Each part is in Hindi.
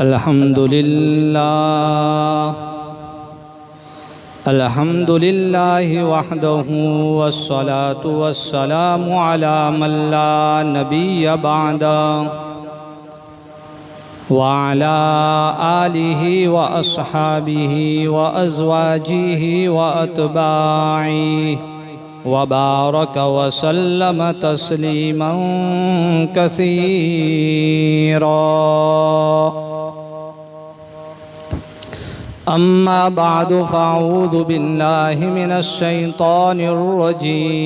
अल्हम्दुलिल्लाह वहदहु वस्सलातु वस्सलामु अला मन ला नबिय्य बअदा व अला आलिहि व अस्हाबिहि व अज़वाजिहि व अतबाइहि व बारक व सल्लम तस्लीमन कसीरा। अम्मा बादु फ़अऊज़ु बिल्लाहि मिनश शैतानिर रजीम।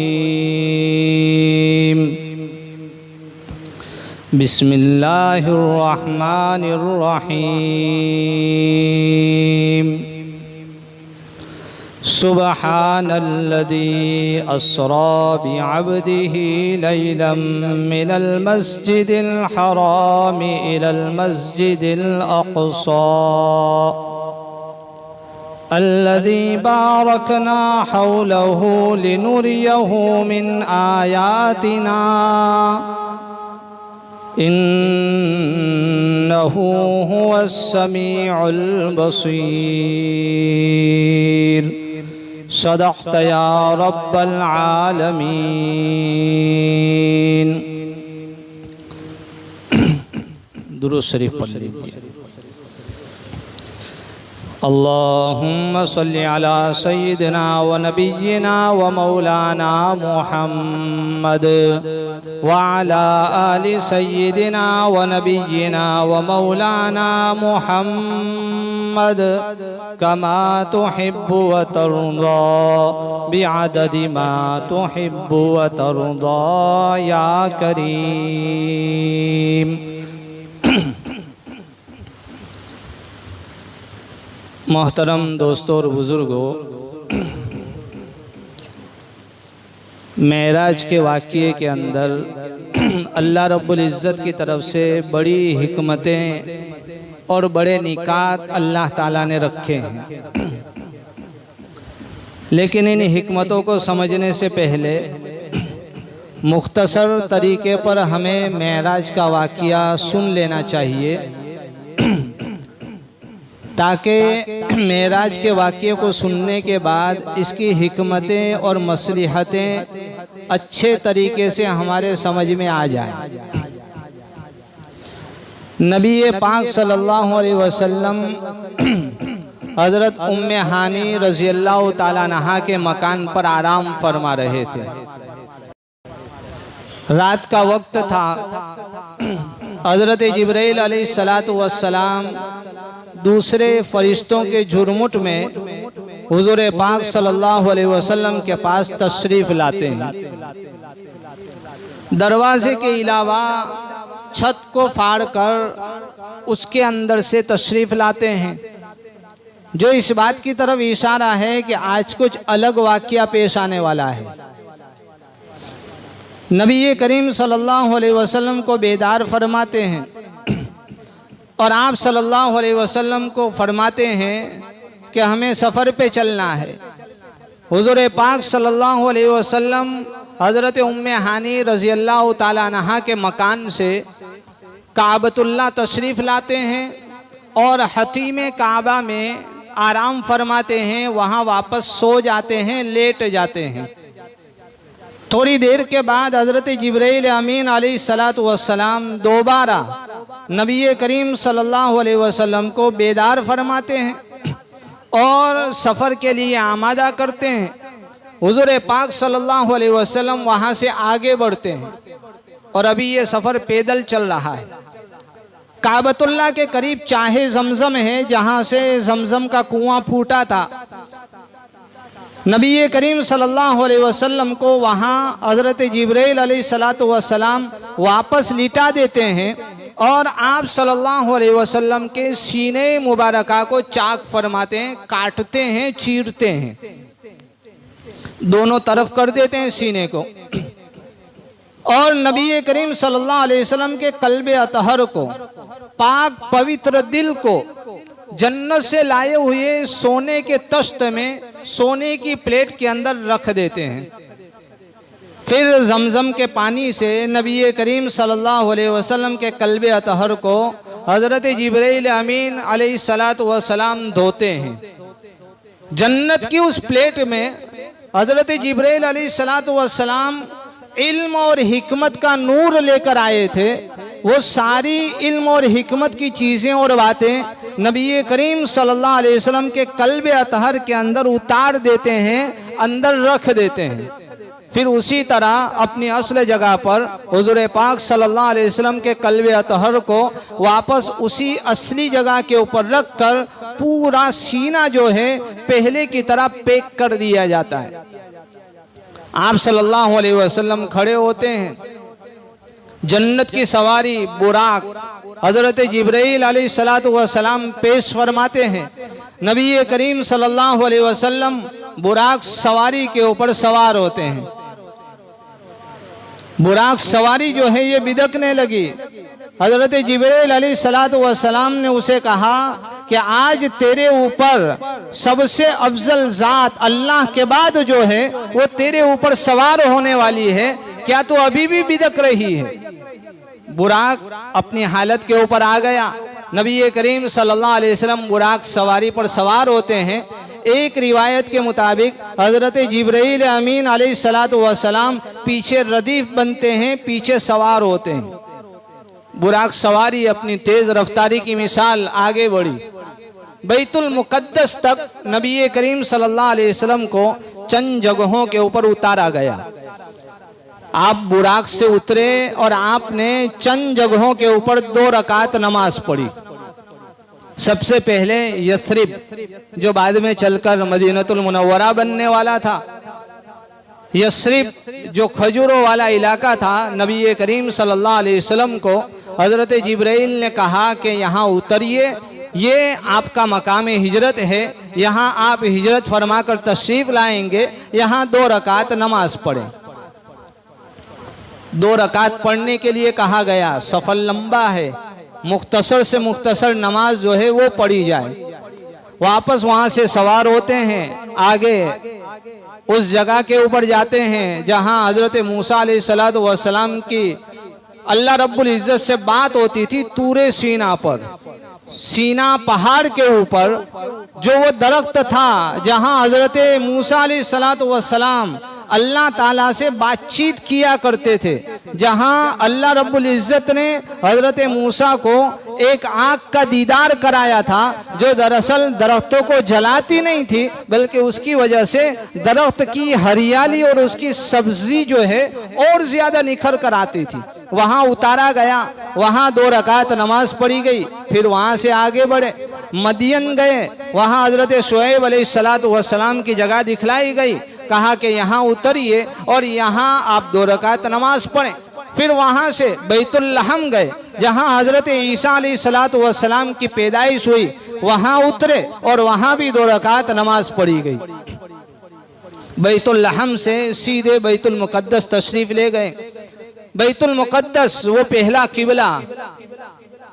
बिस्मिल्लाहिर रहमानिर रहीम। सुब्हानल्लज़ी अस्रा बिअब्दिही लैलन मिनल मस्जिदिल हराम इलल मस्जिदिल अक़सा अल्लज़ी बारकना हौलहु लिनुरियहु मिन आयातिना इन्नहु हुवस समीउल बसीर। सदक़्त या रब्बल आलमीन। दुरूद शरीफ पढ़ लीजिए। अल्लाहुम्मा सल्लि अला सय्यिदिना व नबिय्यिना व मौलाना मुहम्मद व अला आलि सय्यिदिना व नबिय्यिना व मौलाना मुहम्मद कमा तुहिब्बु व तर्दा बिअददि मा तुहिब्बु व तर्दा या करीम। मोहतरम दोस्तों और बुज़ुर्गों, मेराज के वाक़ये के अंदर अल्लाह रब्बुल इज़्ज़त की तरफ से बड़ी हिकमतें और बड़े निकात अल्लाह ताला ने रखे हैं। लेकिन इन हिकमतों को समझने से पहले मुख्तसर तरीके पर हमें मेराज का वाक़या सुन लेना चाहिए, ताकि मेराज के वाक़ये को सुनने के बाद इसकी हिकमतें और मसलिहतें अच्छे तरीके से हमारे समझ में आ जाए। नबी पाक सल्लल्लाहु अलैहि वसल्लम हज़रत उम्मे हानी रज़ी अल्लाह ताला अन्हा के मकान पर आराम फरमा रहे थे। रात का वक्त था। हज़रत जिब्राइल अलैहिस्सलातु वस्सलाम दूसरे फरिश्तों के झुरमुट में हुज़ूर पाक सल्लल्लाहु अलैहि वसल्लम के पास तशरीफ़ लाते हैं। दरवाजे के अलावा छत को फाड़कर उसके अंदर से तशरीफ़ लाते हैं, जो इस बात की तरफ इशारा है कि आज कुछ अलग वाक़या पेश आने वाला है। नबी करीम सल्लल्लाहु अलैहि वसल्लम को बेदार फरमाते हैं और आप सल्लल्लाहु अलैहि वसल्लम को फरमाते हैं कि हमें सफ़र पे चलना है। हुज़ूर पाक सल्लल्लाहु अलैहि वसल्लम हज़रत उम्मे हानी रज़ी अल्लाह ताला अन्हा के मकान से काबतुल्लाह तशरीफ़ लाते हैं और हतीम काबा में आराम फरमाते हैं, वहाँ वापस सो जाते हैं, लेट जाते हैं। थोड़ी देर के बाद हज़रत जिब्राइल अमीन अलैहिस्सलातु वस्सलाम दोबारा नबी करीम सल्लल्लाहु अलैहि वसल्लम को बेदार फरमाते हैं और सफ़र के लिए आमादा करते हैं। हुज़ूर पाक सल्लल्लाहु अलैहि वसल्लम वहाँ से आगे बढ़ते हैं और अभी ये सफ़र पैदल चल रहा है। काबतुल्लाह के करीब चाहे जमजम है, जहाँ से जमजम का कुआं फूटा था। नबी करीम सल्लल्लाहु अलैहि वसल्लम को वहाँ हज़रत जिब्राइल अलैहिस्सलातु वस्सलाम वापस लिटा देते हैं और आप सल्लल्लाहु अलैहि वसल्लम के सीने मुबारका को चाक फरमाते हैं, काटते हैं, चीरते हैं, दोनों तरफ कर देते हैं सीने को। और नबी करीम सल्लल्लाहु अलैहि वसल्लम के कल्बे अतहर को, पाक पवित्र दिल को जन्नत से लाए हुए सोने के तश्त में, सोने की प्लेट के अंदर रख देते हैं। फिर जमजम के पानी से नबी करीम सल्लल्लाहु अलैहि वसल्लम के कल्बे अतहर को हज़रत जिब्राइल अमीन अलैहिस्सलातु वस्सलाम धोते हैं। जन्नत की उस प्लेट में हज़रत जिब्राइल अलैहिस्सलातु वस्सलाम इल्म और हिकमत का नूर लेकर आए थे। वो सारी इल्म और हिकमत की चीज़ें और बातें नबी करीम सल्लल्लाहु अलैहि वसल्लम के कल्ब अतहर के अंदर उतार देते हैं, अंदर रख देते हैं। फिर उसी तरह अपनी असल जगह पर हुजूर पाक सल्लल्लाहु अलैहि वसल्लम के कल्ब अतहर को वापस उसी असली जगह के ऊपर रख कर पूरा सीना जो है पहले की तरह पैक कर दिया जाता है। आप सल्लल्लाहु अलैहि वसल्लम खड़े होते हैं। जन्नत की सवारी बुराक हज़रत जिब्राइल अलैहिस्सलातु वस्सलाम पेश फरमाते हैं। नबी करीम सल्लल्लाहु अलैहि वसल्लम बुराक सवारी के ऊपर सवार होते हैं। बुराक सवारी जो है ये बिदकने लगी। हज़रत जिब्राइल अलैहिस्सलातु वस्सलाम ने उसे कहा कि आज तेरे ऊपर सबसे अफजल ज़ात अल्लाह के बाद जो है वो तेरे ऊपर सवार होने वाली है, क्या तू अभी भी बिदक रही है? बुराक अपनी हालत के ऊपर आ गया। नबी करीम सल्लल्लाहु अलैहि वसल्लम बुराक सवारी पर सवार होते हैं। एक रिवायत के मुताबिक हज़रत जिब्राइल अमीन अलैहिस्सलातु वस्सलाम पीछे रदीफ बनते हैं, पीछे सवार होते हैं। बुराक सवारी अपनी तेज़ रफ्तारी की मिसाल आगे बढ़ी। बैतुल मुक़द्दस तक नबी करीम सल्लल्लाहु अलैहि वसल्लम को चंद जगहों के ऊपर उतारा गया। आप बुराक से उतरे और आपने चंद जगहों के ऊपर 2 रकात नमाज पढ़ी। सबसे पहले यस्रिब जो बाद में चलकर मदीनतुल मुनव्वरा बनने वाला था। यस्रिब जो खजूरों वाला इलाका था, नबी करीम सल्लल्लाहु अलैहि वसल्लम को हज़रत जिब्राइल ने कहा कि यहाँ उतरिए, ये आपका मकाम हिजरत है, यहाँ आप हिजरत फरमाकर तशरीफ़ लाएंगे, यहाँ 2 रकात नमाज पढ़ें। 2 रकात पढ़ने के लिए कहा गया। सफ़र लंबा है, मुख्तसर से मुख्तसर नमाज जो है वो पढ़ी जाए। वापस वहाँ से सवार होते हैं, आगे उस जगह के ऊपर जाते हैं जहाँ हज़रत मूसा अलैहिस्सलातु वस्सलाम की अल्लाह रब्बुल इज़्ज़त से बात होती थी। तूरे सीना पर, सीना पहाड़ के ऊपर जो वो दरख्त था जहाँ हज़रत मूसा अलैहिस्सलातु वस्सलाम अल्लाह ताला से बातचीत किया करते थे, जहाँ अल्लाह रब्बुल इज़्ज़त ने हज़रत मूसा को एक आँख का दीदार कराया था जो दरअसल दरख्तों को जलाती नहीं थी, बल्कि उसकी वजह से दरख्त की हरियाली और उसकी सब्जी जो है और ज़्यादा निखर कर आती थी। वहाँ उतारा गया, वहाँ 2 रकात नमाज पढ़ी गई। फिर वहाँ से आगे बढ़े, मदियन गए, वहाँ हज़रत शुएब अलैहिस्सलातु वस्सलाम की जगह दिखलाई गई। कहा कि यहाँ उतरिए और यहाँ आप 2 रकात नमाज पढ़ें। फिर वहाँ से बैतुल लहम गए, जहाँ हज़रत ईसा अलैहिस्सलातु वस्सलाम की पैदाइश हुई, वहाँ उतरे और वहाँ भी 2 रकात नमाज पढ़ी गई। बैतुल लहम से सीधे बैतुल मुक़द्दस तशरीफ़ ले गए। बैतुल मुक़द्दस वो पहला किबला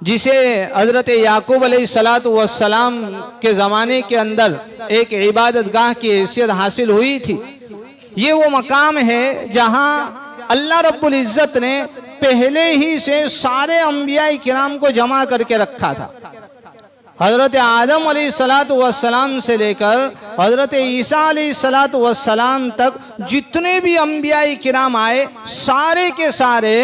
जिसे हज़रत याकूब अलैहिस्सलातु वस्सलाम के ज़माने के अंदर एक इबादतगाह की हैसियत हासिल हुई थी। ये वो मकाम है जहाँ अल्लाह रब्बुल इज़्ज़त ने पहले ही से सारे अंबिया किराम को जमा करके रखा था। हज़रत आदम अलैहिस्सलातु वस्सलाम से लेकर हज़रत ईसा अलैहिस्सलातु वस्सलाम तक जितने भी अंबिया किराम आए, सारे के सारे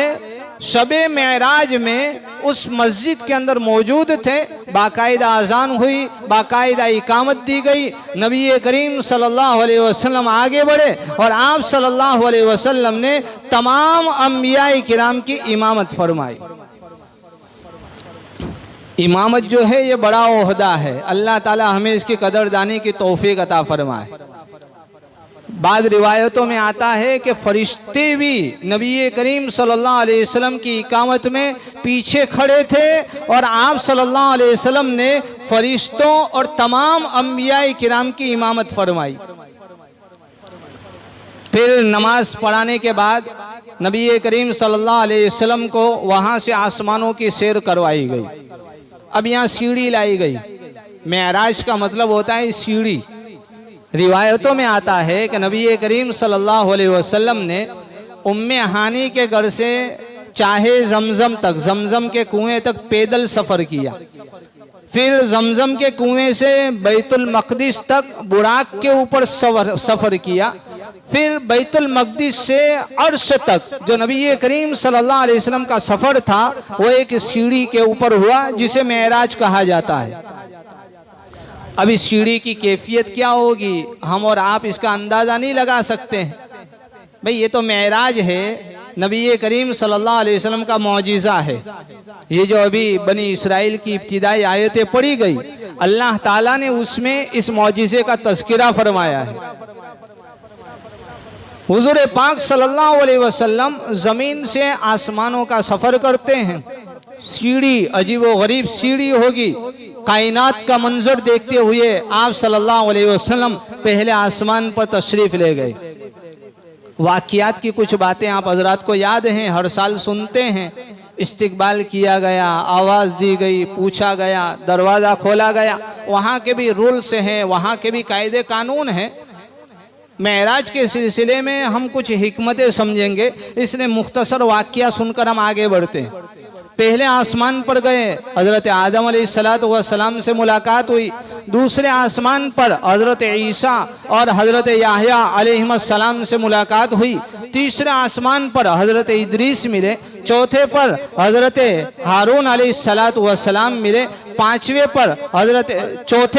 शबे मेराज में उस मस्जिद के अंदर मौजूद थे। बाकायदा अजान हुई, बाकायदा इकामत दी गई। नबी करीम सल्लल्लाहु अलैहि वसल्लम आगे बढ़े और आप सल्लल्लाहु अलैहि वसल्लम ने तमाम अंबिया किराम की इमामत फरमाई। इमामत जो है ये बड़ा ओहदा है, अल्लाह ताला हमें इसकी कदरदानी की तौफीक अता फरमाए। बाज़ रिवायतों में आता है कि फ़रिश्ते भी नबी करीम सल्लल्लाहु अलैहि वसल्लम की इकामत में पीछे खड़े थे और आप सल्लल्लाहु अलैहि वसल्लम ने फ़रिश्तों और तमाम अंबिया किराम की इमामत फरमाई। फिर नमाज पढ़ाने के बाद नबी करीम सल्लल्लाहु अलैहि वसल्लम को वहाँ से आसमानों की सैर करवाई गई। अब यहाँ सीढ़ी लाई गई। मेराज का मतलब होता है सीढ़ी। रिवायतों में आता है कि नबी करीम सल्लल्लाहु अलैहि वसल्लम ने उम्मे हानी के घर से चाहे जमजम तक, जमजम के कुएं तक पैदल सफ़र किया। फिर जमजम के कुएं से बैतुल मक़दिस तक बुराक के ऊपर सफ़र किया। फिर बैतुल मक़दिस से अर्श तक जो नबी करीम सल्लल्लाहु अलैहि वसल्लम का सफ़र था वो एक सीढ़ी के ऊपर हुआ जिसे मेराज कहा जाता है। अब इस सीढ़ी की कैफियत क्या होगी हम और आप इसका अंदाज़ा नहीं लगा सकते हैं। भाई ये तो मेराज है, नबी करीम सल्लल्लाहु अलैहि वसल्लम का मौजिज़ा है। ये जो अभी बनी इसराइल की इब्तिदाई आयतें पढ़ी गई, अल्लाह ताला ने उसमें इस मौजिज़े का तज़किरा फरमाया है। हुज़ूर पाक सल्लल्लाहु अलैहि वसल्लम ज़मीन से आसमानों का सफ़र करते हैं। सीढ़ी अजीब व गरीब सीढ़ी होगी। कायनात का मंजर देखते हुए आप सल्लल्लाहु अलैहि वसल्लम पहले आसमान पर तशरीफ़ ले गए। वाक़ियात की कुछ बातें आप हज़रात को याद हैं, हर साल सुनते हैं। इस्तिकबाल किया गया, आवाज़ दी गई, पूछा गया, दरवाज़ा खोला गया। वहाँ के भी रूल्स हैं, वहाँ के भी कायदे कानून हैं। मेराज के सिलसिले में हम कुछ हिकमतें समझेंगे, इसलिए मुख्तसर वाक़िया सुनकर हम आगे बढ़ते हैं। पहले आसमान पर गए, हज़रत आदम अलैहिस्सलातु वस्सलाम से मुलाकात हुई। दूसरे आसमान पर हज़रत ईसा और हज़रत याहया अलैहिस्सलाम से मुलाकात हुई। तीसरे आसमान पर हज़रत इदरीस मिले। चौथे पर हज़रत हारून अलैहिस्सलातु वस्सलाम मिले। चौथे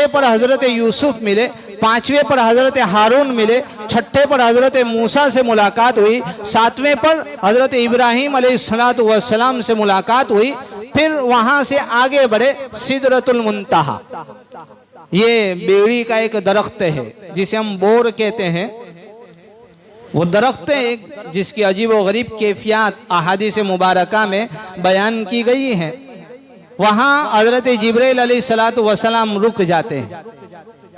पर हज़रत यूसुफ मिले। पांचवें पर हज़रत हारून मिले। छठे पर हज़रत मूसा से मुलाकात हुई। सातवें पर हज़रत इब्राहीम अलैहिस्सलातु वस्सलाम से मुलाकात हुई। फिर वहाँ से आगे बढ़े सिदरतुल मुंतहा। ये बेड़ी का एक दरख्त है जिसे हम बोर कहते हैं। वो दरख्त है जिसकी अजीब व गरीब कैफियत अहादीस मुबारका में बयान की गई है। वहाँ हज़रत जिब्रील अलैहिस्सलातु वस्सलाम रुक जाते हैं।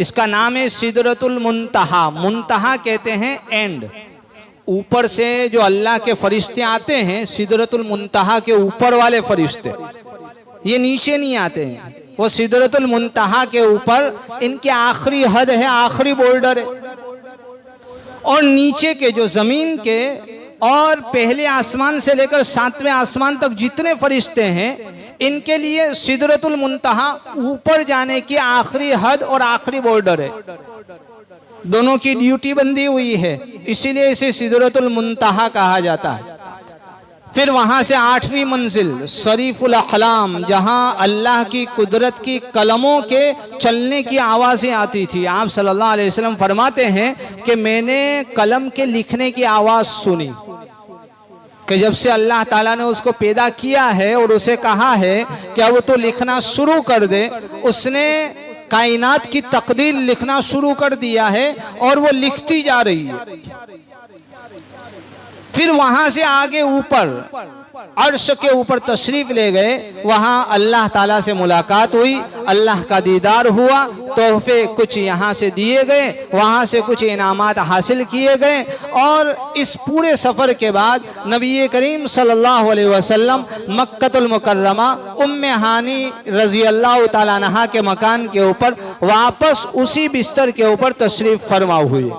इसका नाम है सिदरतुल मुंतहा। मुंतहा कहते हैं एंड। ऊपर से जो अल्लाह के फरिश्ते आते हैं सिदरतुल मुंतहा के ऊपर वाले फरिश्ते, ये नीचे नहीं आते हैं। वो सिदरतुल मुंतहा के ऊपर इनकी आखिरी हद है, आखिरी बॉर्डर है। और नीचे के जो ज़मीन के और पहले आसमान से लेकर सातवें आसमान तक जितने फरिश्ते हैं, इनके लिए सिदरतुल मुंतहा ऊपर जाने की आखिरी हद और आखिरी बॉर्डर है। दोनों की ड्यूटी बंदी हुई है, इसीलिए इसे सिदरतुल मुंतहा कहा जाता है। फिर वहाँ से 8वीं मंजिल शरीफुल अहलाम, जहाँ अल्लाह की कुदरत की कलमों के चलने की आवाज़ें आती थी। आप सल्लल्लाहु अलैहि वसल्लम फरमाते हैं कि मैंने कलम के लिखने की आवाज़ सुनी कि जब से अल्लाह ताला ने उसको पैदा किया है और उसे कहा है कि अब तो लिखना शुरू कर दे, उसने कायनात की तकदीर लिखना शुरू कर दिया है और वो लिखती जा रही है। फिर वहां से आगे ऊपर अर्श के ऊपर तशरीफ ले गए। वहां अल्लाह ताला से मुलाकात हुई, अल्लाह का दीदार हुआ। तोहफे कुछ यहाँ से दिए गए, वहाँ से कुछ इनामात हासिल किए गए। और इस पूरे सफ़र के बाद नबी करीम सल्लल्लाहु अलैहि वसल्लम मक्कतुल मुकर्रमा उम्मे हानी रज़ी अल्लाह ताला अन्हा के मकान के ऊपर वापस उसी बिस्तर के ऊपर तशरीफ़ फरमा हुए।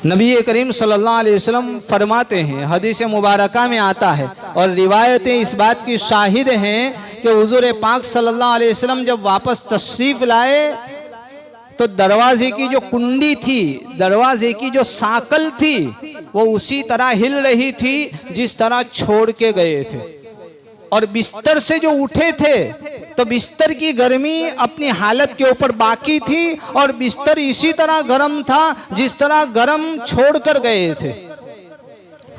नबी करीम सल्लल्लाहु अलैहि वसल्लम फरमाते हैं, हदीस मुबारका में आता है और रिवायतें इस बात की शाहिद हैं कि हुज़ूर पाक सल्लल्लाहु अलैहि वसल्लम जब वापस तशरीफ़ लाए तो दरवाजे की जो कुंडी थी, दरवाजे की जो साकल थी, वो उसी तरह हिल रही थी जिस तरह छोड़ के गए थे। और बिस्तर से जो उठे थे तो बिस्तर की गर्मी अपनी हालत के ऊपर बाकी थी और बिस्तर इसी तरह गर्म था जिस तरह गर्म छोड़कर गए थे।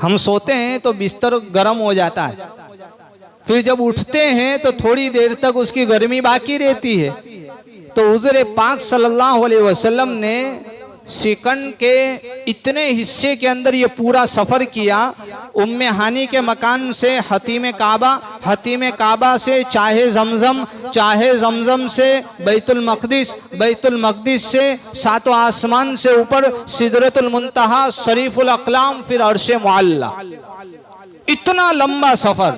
हम सोते हैं तो बिस्तर गर्म हो जाता है, फिर जब उठते हैं तो थोड़ी देर तक उसकी गर्मी बाकी रहती है। तो हुज़ूर पाक सल्लल्लाहु अलैहि वसल्लम ने सेकंड के इतने हिस्से के अंदर ये पूरा सफ़र किया। उम्मे हानी के मकान से हतीम काबा, हतीम काबा से चाहे जमजम से बैतुल मक़दिस, बैतुल मक़दिस से सातों आसमान से ऊपर सिदरतुल मुंतहा, शरीफुल अक़लाम, फिर अर्श मुअल्ला। इतना लंबा सफर,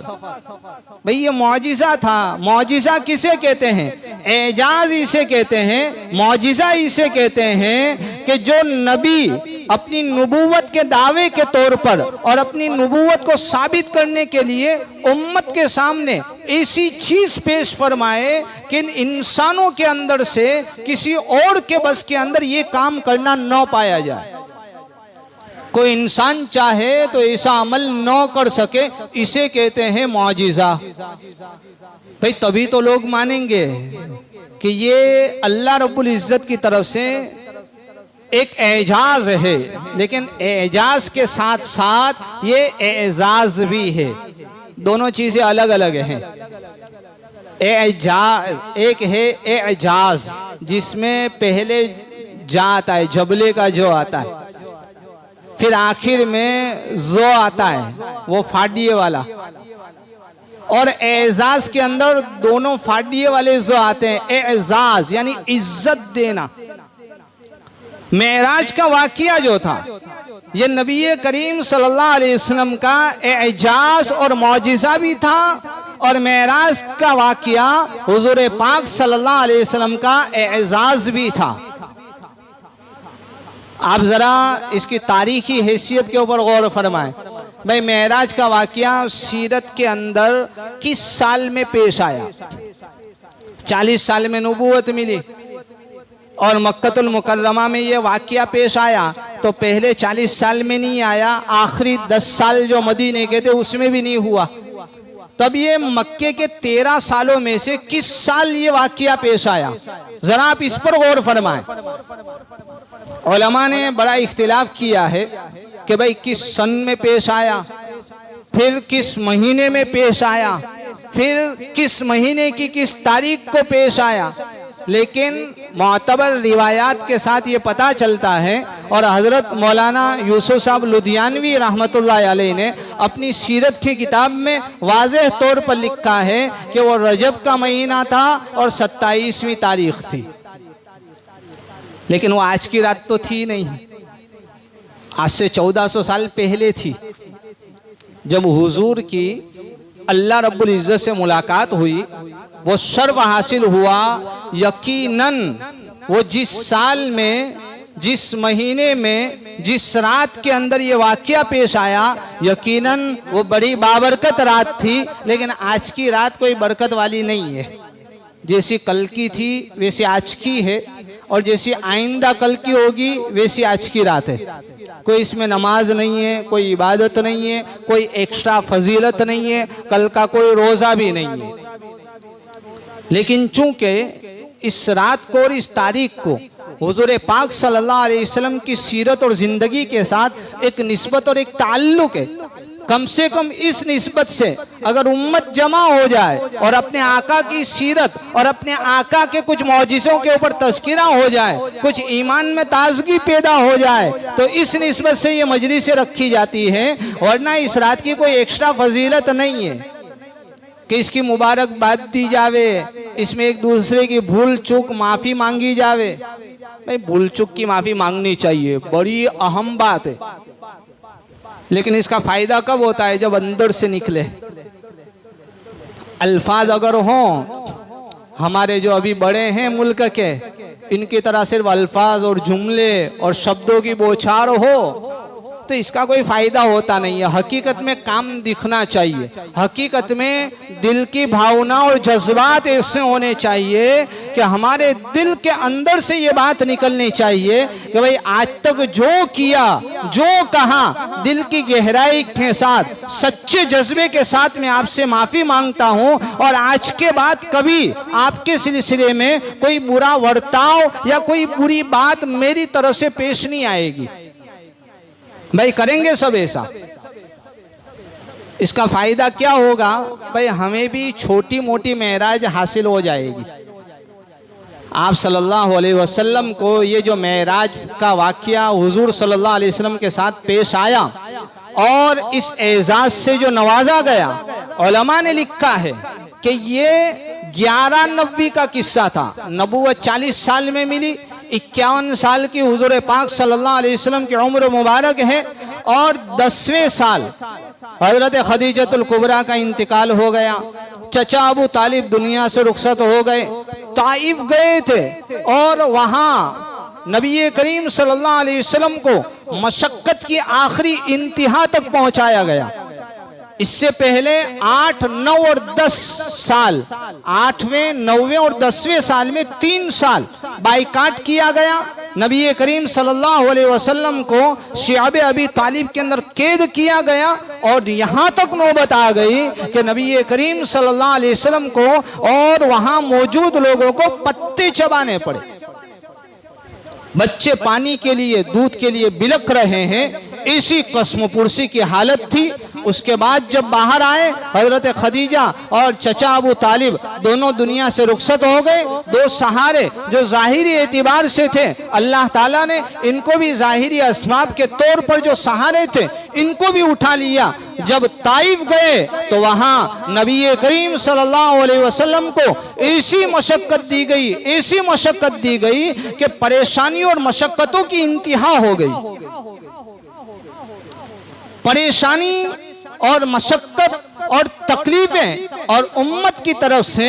भाई ये मौजिज़ा था। मौजिज़ा किसे कहते हैं? एजाज इसे कहते हैं, मौजिज़ा इसे कहते हैं कि जो नबी अपनी नबूवत के दावे के तौर पर और अपनी नबूवत को साबित करने के लिए उम्मत के सामने ऐसी चीज पेश फरमाए कि इन इंसानों के अंदर से किसी और के बस के अंदर ये काम करना न पाया जाए। कोई इंसान चाहे तो ऐसा अमल न कर सके, इसे कहते हैं मौजिज़ा। भाई तभी तो लोग मानेंगे कि ये अल्लाह रब्बुल इज़्ज़त की तरफ से एक एजाज है, लेकिन एजाज के साथ साथ ये एजाज भी है। दोनों चीजें अलग अलग हैं। एजाज एक है एजाज जिसमें पहले जा आता है, जबले का जो आता है, फिर आखिर में जो आता है, वो फाड़िए वाला। और एजाज के अंदर दोनों फाड़िए वाले जो आते हैं। एजाज यानी इज्जत देना। मेराज का वाकिया जो था, ये नबी करीम सल्लल्लाहु अलैहि वसल्लम का एजाज और मौजिज़ा भी था, और मेराज का वाकिया हुजूर पाक सल्लल्लाहु अलैहि वसल्लम का एजाज भी था। आप ज़रा इसकी तारीखी हैसियत के ऊपर गौर फरमाएं। भाई मेराज का वाकिया सीरत के अंदर किस साल में पेश आया? 40 साल में नबूवत मिली और मक्कतुल मुकर्रमा में ये वाकिया पेश आया, तो पहले 40 साल में नहीं आया, आखिरी 10 साल जो मदीने के थे उसमें भी नहीं हुआ। तब ये मक्के के 13 सालों में से किस साल ये वाकिया पेश आया? जरा आप इस पर गौर फरमाएं। उलमा ने बड़ा इख्तिलाफ किया है कि भाई किस सन में पेश आया, फिर किस महीने में पेश आया, फिर किस महीने की किस तारीख को पेश आया। लेकिन मोतबर रिवायात के साथ ये पता चलता है, और हज़रत मौलाना यूसुफ साहब लुधियानवी रहमतुल्लाह अलैह ने अपनी सीरत की किताब में वाज़ेह तौर पर लिखा है कि वो रजब का महीना था और 27वीं तारीख थी। लेकिन वो आज की रात तो थी नहीं, आज से 1400 साल पहले थी, जब हुजूर की अल्लाह रब्बुल इज़्ज़त से मुलाकात हुई, वो शर्फ हासिल हुआ। यकीनन वो जिस साल में, जिस महीने में, जिस रात के अंदर ये वाक़या पेश आया, यकीनन वो बड़ी बाबरकत रात थी। लेकिन आज की रात कोई बरकत वाली नहीं है। जैसी कल की थी वैसी आज की है, और जैसी आइंदा कल की होगी वैसी आज की रात है। कोई इसमें नमाज नहीं है, कोई इबादत नहीं है, कोई एक्स्ट्रा फजीलत नहीं है, कल का कोई रोज़ा भी नहीं है। लेकिन चूंकि इस रात को और इस तारीख को हुजूर पाक सल्लल्लाहु अलैहि वसल्लम की सीरत और ज़िंदगी के साथ एक निस्बत और एक ताल्लुक़ है, कम से कम इस निस्बत से अगर उम्मत जमा हो जाए और अपने आका की सीरत और अपने आका के कुछ मौजिज़ों के ऊपर तज़किरा हो जाए, कुछ ईमान में ताजगी पैदा हो जाए, तो इस निस्बत से ये मजलिसें रखी जाती हैं। वरना इस रात की कोई एक्स्ट्रा फजीलत नहीं है कि इसकी मुबारकबाद दी जावे, इसमें एक दूसरे की भूल चूक माफ़ी मांगी जावे। भाई भूल चूक की माफ़ी मांगनी चाहिए, बड़ी अहम बात है, लेकिन इसका फ़ायदा कब होता है? जब अंदर से निकले। अल्फाज अगर हों, हमारे जो अभी बड़े हैं मुल्क के, इनकी तरह सिर्फ अल्फाज और जुमले और शब्दों की बौछार हो तो इसका कोई फ़ायदा होता नहीं है। हकीकत में काम दिखना चाहिए, हकीकत में दिल की भावना और जज्बात ऐसे होने चाहिए कि हमारे दिल के अंदर से ये बात निकलनी चाहिए कि भाई आज तक जो किया, जो कहा, दिल की गहराई के साथ, सच्चे जज्बे के साथ मैं आपसे माफ़ी मांगता हूँ, और आज के बाद कभी आपके सिलसिले में कोई बुरा बर्ताव या कोई बुरी बात मेरी तरफ से पेश नहीं आएगी। भाई करेंगे सब ऐसा। इसका फ़ायदा क्या होगा? भाई हमें भी छोटी मोटी मेराज हासिल हो जाएगी। आप सल्लल्लाहु अलैहि वसल्लम को ये जो मेराज का वाक़या हुजूर सल्लल्लाहु अलैहि वसल्लम के साथ पेश आया और इस एजाज से जो नवाजा गया, उलमा ने लिखा है कि ये 11 नबी का किस्सा था। नबूवत 40 साल में मिली, 51 साल की हुजूर पाक सल्लल्लाहु अलैहि वसल्लम की उम्र मुबारक है, और 10वें साल हज़रत खदीजतुल कुबरा का इंतकाल हो गया। चचा अबू तालिब दुनिया से रुखसत हो गए, ताइफ गए थे और वहाँ नबी करीम सल्लल्लाहु अलैहि वसल्लम को मशक्कत की आखिरी इंतहा तक पहुंचाया गया। इससे पहले 8, 9 और 10 साल, 8वें, 9वें और 10वें साल में 3 साल बाइकाट किया गया। नबी करीम सल्लल्लाहु अलैहि वसल्लम को शिआब अबी तालिब के अंदर कैद किया गया और यहाँ तक नौबत आ गई कि नबी करीम सल्लल्लाहु अलैहि वसल्लम को और वहाँ मौजूद लोगों को पत्ते चबाने पड़े। बच्चे पानी के लिए, दूध के लिए बिलख रहे हैं, ऐसी कस्मपुरसी की हालत थी। उसके बाद जब बाहर आए, हजरत खदीजा और चचा अबू तालिब दोनों दुनिया से रुखसत हो गए। 2 सहारे जो जाहिरी एतिबार से थे, अल्लाह ताला ने इनको भी जाहिरी अस्बाब के तौर पर जो सहारे थे इनको भी उठा लिया। जब ताइफ गए तो वहाँ नबी करीम सल्लल्लाहु अलैहि वसल्लम को ऐसी मशक्कत दी गई, ऐसी मशक्कत दी गई कि परेशानी और मशक्कतों की इंतहा हो गई। परेशानी और मशक्कत और तकलीफें और उम्मत की तरफ से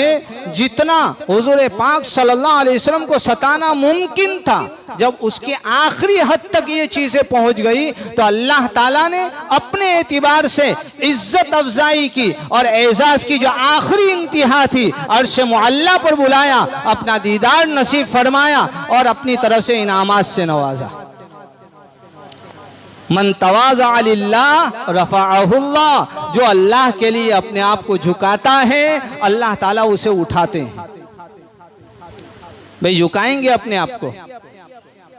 जितना हुजूर पाक सल्लल्लाहु अलैहि वसल्लम को सताना मुमकिन था, जब उसके आखिरी हद तक ये चीजें पहुंच गई तो अल्लाह ताला ने अपने एतिबार से इज्जत अफजाई की और एजाज की जो आखिरी इंतहा थी, अर्श मुअल्ला पर बुलाया, अपना दीदार नसीब फरमाया और अपनी तरफ से इनामात से नवाजा। मन तवाज़ा लिल्लाह रफ़अहुल्लाह, जो अल्लाह के लिए अपने आप को झुकाता है अल्लाह ताला उसे उठाते हैं। भाई झुकाएंगे अपने आप को,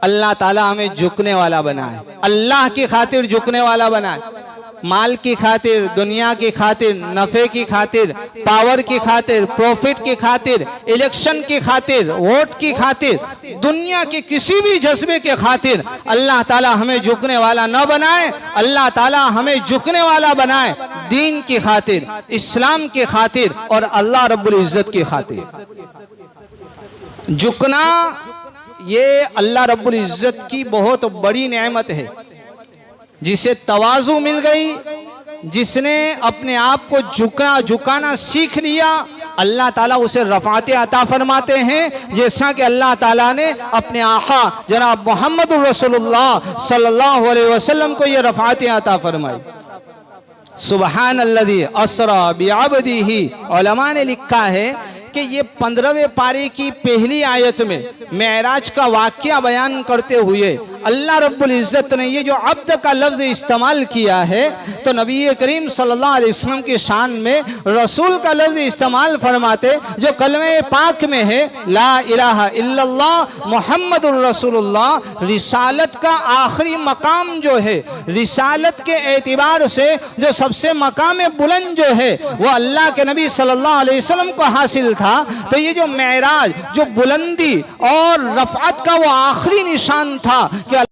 अल्लाह ताला हमें झुकने वाला बनाए, अल्लाह की खातिर झुकने वाला बनाए। माल की खातिर, दुनिया की खातिर, नफे की खातिर, पावर की खातिर, प्रॉफिट की खातिर, इलेक्शन की खातिर, वोट की खातिर, दुनिया के किसी भी जज्बे के खातिर अल्लाह ताला हमें झुकने वाला न बनाए। अल्लाह ताला हमें झुकने वाला बनाए दीन की खातिर, इस्लाम की खातिर और अल्लाह रब्बुल इज्जत की खातिर। झुकना ये अल्लाह रब्बुल इज्जत की बहुत बड़ी नेमत है। जिसे तवाज़ु मिल गई, जिसने अपने आप को झुकाना सीख लिया, अल्लाह ताला उसे रफ़ात अता फरमाते हैं। जैसा कि अल्लाह ताला ने अपने आका जनाब मोहम्मद रसूलुल्लाह सल्लल्लाहु अलैहि वसल्लम को ये रफ़ात अता फरमाई। सुबहान अल्लज़ी अस्रा बिअब्दिही, उलमा ने लिखा है कि ये 15वें पारे की पहली आयत में मेराज का वाक़या बयान करते हुए अल्लाह रब्बुल इज़्ज़त ने ये जो अब्द का लफ्ज़ इस्तेमाल किया है, तो नबी करीम सल्लल्लाहु अलैहि वसल्लम की शान में रसूल का लफ्ज़ इस्तेमाल फरमाते जो कलमे पाक में है, ला इलाहा इल्लल्लाह मुहम्मदुर रसूलुल्लाह। रिसालत का आखिरी मकाम जो है, रिसालत के एतिबार से जो सबसे मकाम बुलंद जो है वो अल्लाह के नबी सल्लल्लाहु अलैहि वसल्लम को हासिल था। तो ये जो मेराज, जो बुलंदी और रफ़अत का वो आखिरी निशान था कि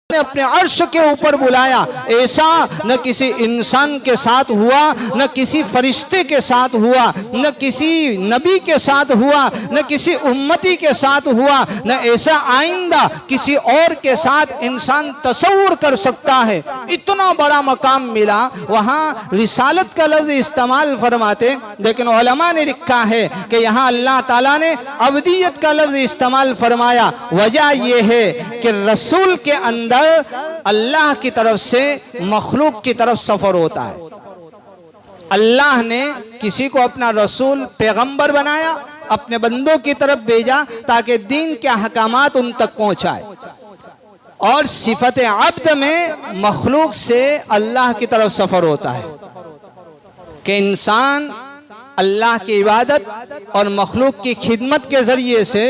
ने अपने अर्श के ऊपर बुलाया, ऐसा न किसी इंसान के साथ हुआ, न किसी फरिश्ते के साथ हुआ, न किसी नबी के साथ हुआ, न किसी उम्मती के साथ हुआ, न ऐसा आइंदा किसी और के साथ इंसान तसव्वुर कर सकता है। इतना बड़ा मकाम मिला, वहाँ रिसालत का लफ्ज़ इस्तेमाल फरमाते, लेकिन उलमा ने लिखा है कि यहाँ अल्लाह ताला ने अब्दियत का लफ्ज़ इस्तेमाल फरमाया। वजह यह है कि रसूल के अंदर अल्लाह की तरफ से मखलूक की तरफ सफर होता है। अल्लाह ने किसी को अपना रसूल पैगंबर बनाया, अपने बंदों की तरफ भेजा ताकि दीन के अहकामात उन तक पहुंचाए। और सिफत अब्द में मखलूक से अल्लाह की तरफ सफर होता है कि इंसान अल्लाह की इबादत और मखलूक की खिदमत के ज़रिए से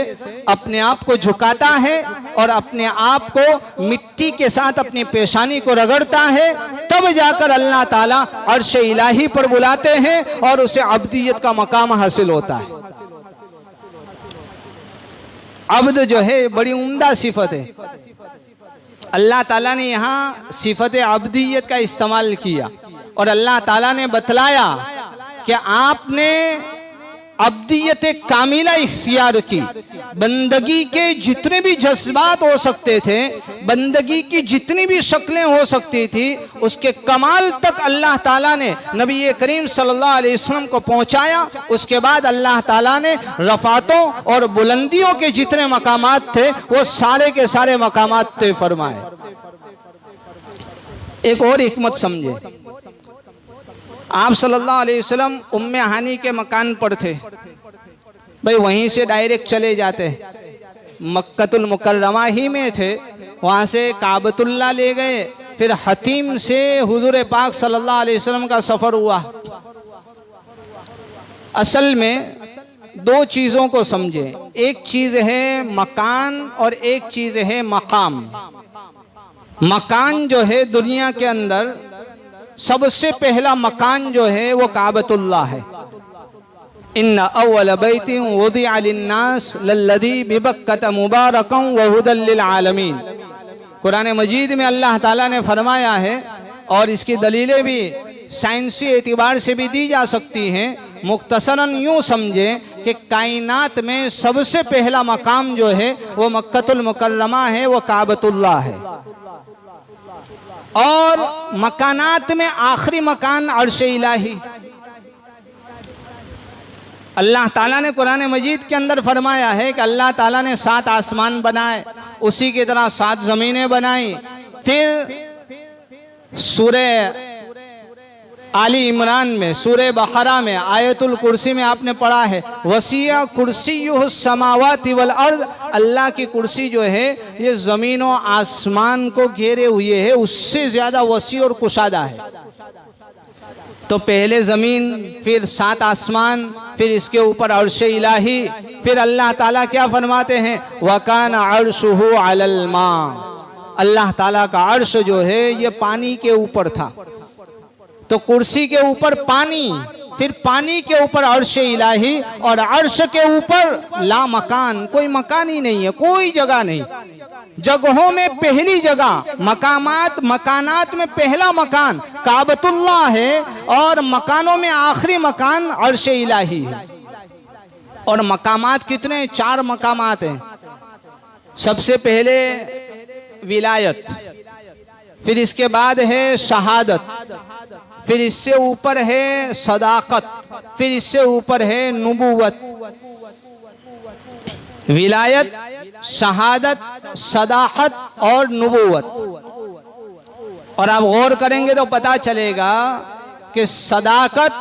अपने आप को झुकाता है और अपने आप को मिट्टी के साथ अपनी पेशानी को रगड़ता है, तब जाकर अल्लाह ताला अर्श इलाही पर बुलाते हैं और उसे अब्दियत का मकाम हासिल होता है। अब्द जो है बड़ी उम्दा सिफत है। अल्लाह ताला ने यहाँ सिफत अब्दियत का इस्तेमाल किया और अल्लाह ताला ने बतलाया कि आपने अब्दियत कामिला इख्तियार की। बंदगी के जितने भी जज्बात हो सकते थे, बंदगी की जितनी भी शक्लें हो सकती थी, उसके कमाल तक अल्लाह ताला ने नबी करीम सल्लल्लाहु अलैहि वसल्लम को पहुंचाया। उसके बाद अल्लाह ताला ने रफ़ातों और बुलंदियों के जितने मकामात थे वो सारे के सारे मकामात तय फरमाए। एक और हिकमत समझे, आप सल्लल्लाहु अलैहि वसल्लम उम्मे हानी के मकान पर थे, भाई वहीं से डायरेक्ट चले जाते, मक्कतुल मुकर्रमा ही में थे, वहाँ से काबतुल्लाह ले गए, फिर हतीम से हुजूर पाक सल्लल्लाहु अलैहि वसल्लम का सफ़र हुआ। असल में दो चीज़ों को समझे, एक चीज़ है मकान और एक चीज़ है मकाम। मकान जो है दुनिया के अंदर सबसे पहला मकान जो है वो काबतुल्लाह है। इन्ना अव्वल बैतिन वुदिअ लिन्नास लल्लज़ी बिबक्कत मुबारकन व हुदल लिल आलमीन। कुरान मजीद में अल्लाह ताला ने फरमाया है, और इसकी दलीलें भी साइंसी एतबार से भी दी जा सकती हैं। मुख्तसरन यूँ समझे कि कायनात में सबसे पहला मकाम जो है वो मक्कतुल मुकर्रमा है, वो काबतुल्लाह है। और मकानात में आखिरी मकान अर्श इलाही। अल्लाह ताला ने कुरान मजीद के अंदर फरमाया है कि अल्लाह ताला ने 7 आसमान बनाए, उसी की तरह 7 ज़मीनें बनाई। फिर सूरह आली इमरान में, सूरह बकरा में, आयतुल कुर्सी में आपने पढ़ा है, वसिया कुर्सियुहु समावाति वल अर्द। अल्लाह की कुर्सी जो है ये ज़मीन और आसमान को घेरे हुए है, उससे ज़्यादा वसी और कुशादा है। तो पहले ज़मीन, फिर 7 आसमान, फिर इसके ऊपर अर्श इलाही। फिर अल्लाह ताला क्या फरमाते हैं, वकाना अर्शुहु अलल मा। अल्लाह ताला का अर्श जो है ये पानी के ऊपर था। तो कुर्सी के ऊपर पानी, फिर पानी के ऊपर अर्श इलाही, और अर्श के ऊपर ला मकान, कोई मकान ही नहीं है, कोई जगह नहीं। जगहों में पहली जगह, मकानात में पहला मकान काबतुल्लाह है, और मकानों में आखिरी मकान अर्श इलाही है। और मकामात कितने? 4 मकामात हैं। सबसे पहले विलायत, फिर इसके बाद है शहादत, फिर इससे ऊपर है सदाकत, फिर इससे ऊपर है नबूवत। विलायत, शहादत, सदाकत और नबूवत। और आप गौर करेंगे तो पता चलेगा कि सदाकत,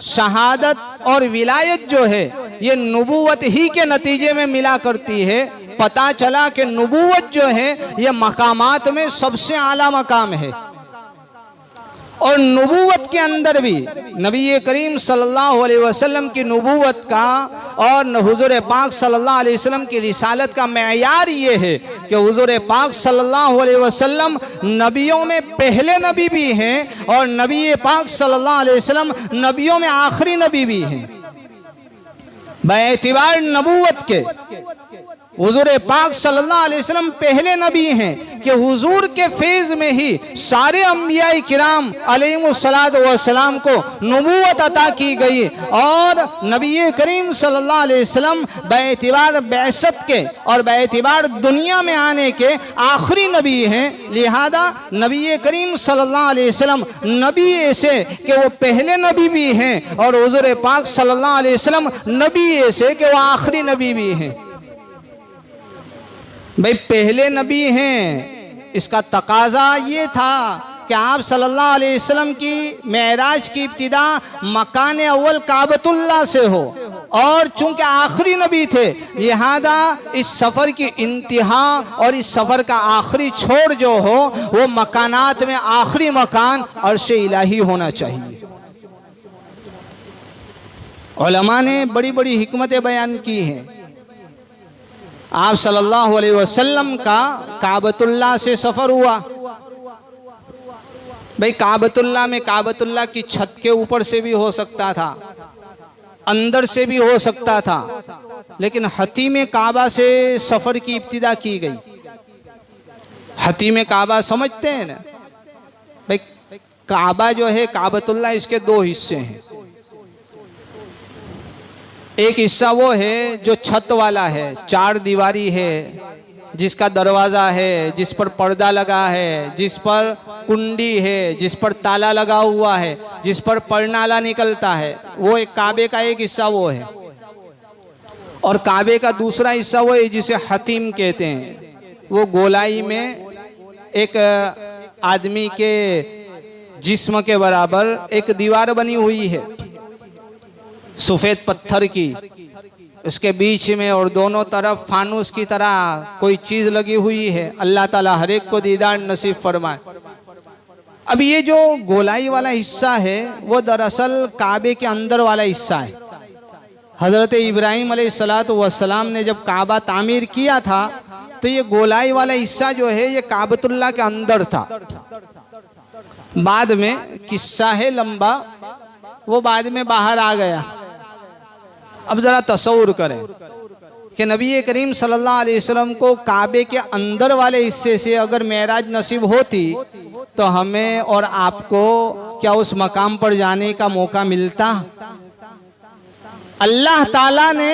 शहादत और विलायत जो है ये नबूवत ही के नतीजे में मिला करती है। पता चला कि नबूवत जो है ये मकामात में सबसे आला मकाम है। और नबूवत के अंदर भी नबी करीम सल्लल्लाहु अलैहि वसल्लम की नबूवत का और हुजूर पाक सल्लल्लाहु अलैहि वसल्लम की रिसालत का मेयार ये है कि हुजूर पाक सल्लल्लाहु अलैहि वसल्लम नबियों में पहले नबी भी हैं, और नबी पाक सल्लल्लाहु अलैहि वसल्लम नबियों में आखिरी नबी भी हैं। बेएतिबार नबूवत के हुजूर पाक सल्लल्लाहु अलैहि वसल्लम पहले नबी हैं कि हुजूर के फेज में ही सारे अंबिया किराम अलैहिमुस्सलातु वस्सलाम को नबूवत अता की गई। और नबी करीम सल्लल्लाहु अलैहि वसल्लम बेएतिबार बैसत के और बेएतिबार दुनिया में आने के आखिरी नबी हैं। लिहाजा नबी करीम सल्लल्लाहु अलैहि वसल्लम नबी ऐसे कि वो पहले नबी भी हैं, और हुजूर पाक सल्लल्लाहु अलैहि वसल्लम नबी ऐसे कि वो आखिरी नबी भी हैं। भाई पहले नबी हैं, इसका तकाजा ये था कि आप सल्लल्लाहु अलैहि वसल्लम की मेराज की इब्तिदा मकान अव्वल काबतुल्लाह से हो, और चूंकि आखिरी नबी थे लिहाजा इस सफ़र की इंतहा और इस सफ़र का आखिरी छोर जो हो वो मकानात में आखिरी मकान अर्श इलाही होना चाहिए। उलमा ने बड़ी बड़ी हिकमतें बयान की हैं। आप सल्लल्लाहु अलैहि वसल्लम का काबतुल्लाह से सफ़र हुआ। भाई काबतुल्लाह में काबतुल्लाह की छत के ऊपर से भी हो सकता था, अंदर से भी हो सकता था, लेकिन हतीम काबा से सफ़र की इब्तिदा की गई। हतीम काबा समझते हैं ना भाई? काबा जो है काबतुल्लाह, इसके 2 हिस्से हैं। एक हिस्सा वो है जो छत वाला है, चार दीवारी है, जिसका दरवाज़ा है, जिस पर पर्दा लगा है, जिस पर कुंडी है, जिस पर ताला लगा हुआ है, जिस पर परनाला निकलता है, वो एक काबे का एक हिस्सा वो है। और काबे का दूसरा हिस्सा वो है जिसे हतीम कहते हैं। वो गोलाई में एक आदमी के जिस्म के बराबर एक दीवार बनी हुई है सफ़ेद पत्थर की, उसके बीच में और दोनों तरफ फानूस की तरह कोई चीज़ लगी हुई है। अल्लाह ताला हर एक को दीदार नसीब फरमाए। अब ये जो गोलाई वाला हिस्सा है वो दरअसल काबे के अंदर वाला हिस्सा है। हज़रत इब्राहीम अलैहिस्सलाम ने जब काबा तामीर किया था तो ये गोलाई वाला हिस्सा जो है ये काबतुल्लाह के अंदर था। बाद में किस्सा है लंबा, वो बाद में बाहर आ गया। अब ज़रा तसव्वुर करें कि नबी करीम सल्लल्लाहु अलैहि वसल्लम को काबे के अंदर वाले हिस्से से अगर मेराज नसीब होती तो हमें और आपको क्या उस मकाम पर जाने का मौका मिलता? अल्लाह ताला ने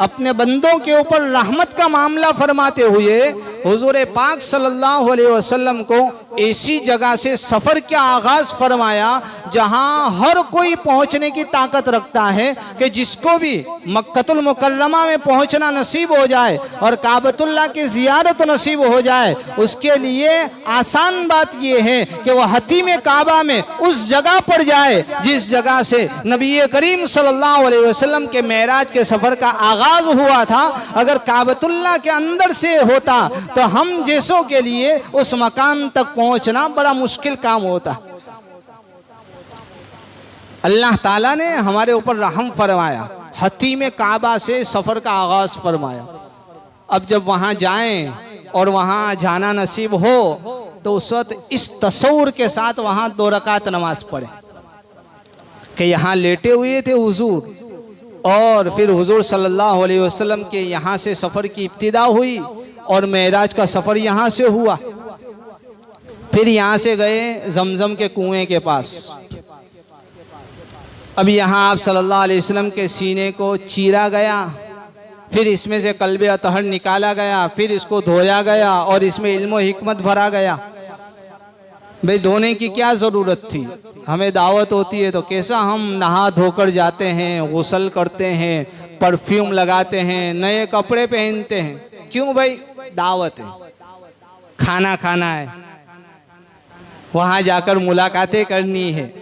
अपने बंदों के ऊपर रहमत का मामला फरमाते हुए हुजूर पाक सल्लल्लाहु अलैहि वसल्लम को ऐसी जगह से सफ़र का आगाज़ फरमाया जहां हर कोई पहुंचने की ताकत रखता है कि जिसको भी मक्कतुल मुकर्रमा में पहुंचना नसीब हो जाए और काबतुल्लाह की ज़ियारत नसीब हो जाए, उसके लिए आसान बात यह है कि वह हतीम काबा में उस जगह पर जाए जिस जगह से नबी करीम सल्लल्लाहु अलैहि वसल्लम के मेराज के सफ़र का आगाज़ हुआ था। अगर काबतुल्लाह के अंदर से होता तो हम जैसों के लिए उस मकाम तक पहुंचना बड़ा मुश्किल काम होता। अल्लाह ताला ने हमारे ऊपर रहम फरमाया, हतीम काबा से सफ़र का आगाज़ फरमाया। अब जब वहाँ जाएं और वहाँ जाना नसीब हो तो उस वक्त इस तसव्वुर के साथ वहाँ 2 रकात नमाज पढ़े कि यहाँ लेटे हुए थे हुजूर और फिर हुजूर सल्लल्लाहु अलैहि वसल्लम के यहाँ से सफ़र की इब्तिदा हुई और मेराज का सफ़र यहाँ से हुआ। फिर यहाँ से गए जमजम के कुएं के पास। अब यहाँ आप सल्लल्लाहु अलैहि वसल्लम के सीने को चीरा गया, फिर इसमें से कल्बे अतहर निकाला गया, फिर इसको धोया गया और इसमें इल्म व हिकमत भरा गया। भाई धोने की क्या ज़रूरत थी? हमें दावत होती है तो कैसा हम नहा धोकर जाते हैं, गुस्ल करते हैं, परफ्यूम लगाते हैं, नए कपड़े पहनते हैं। क्यों भाई? दावत है, खाना खाना है, वहाँ जाकर मुलाकातें करनी है।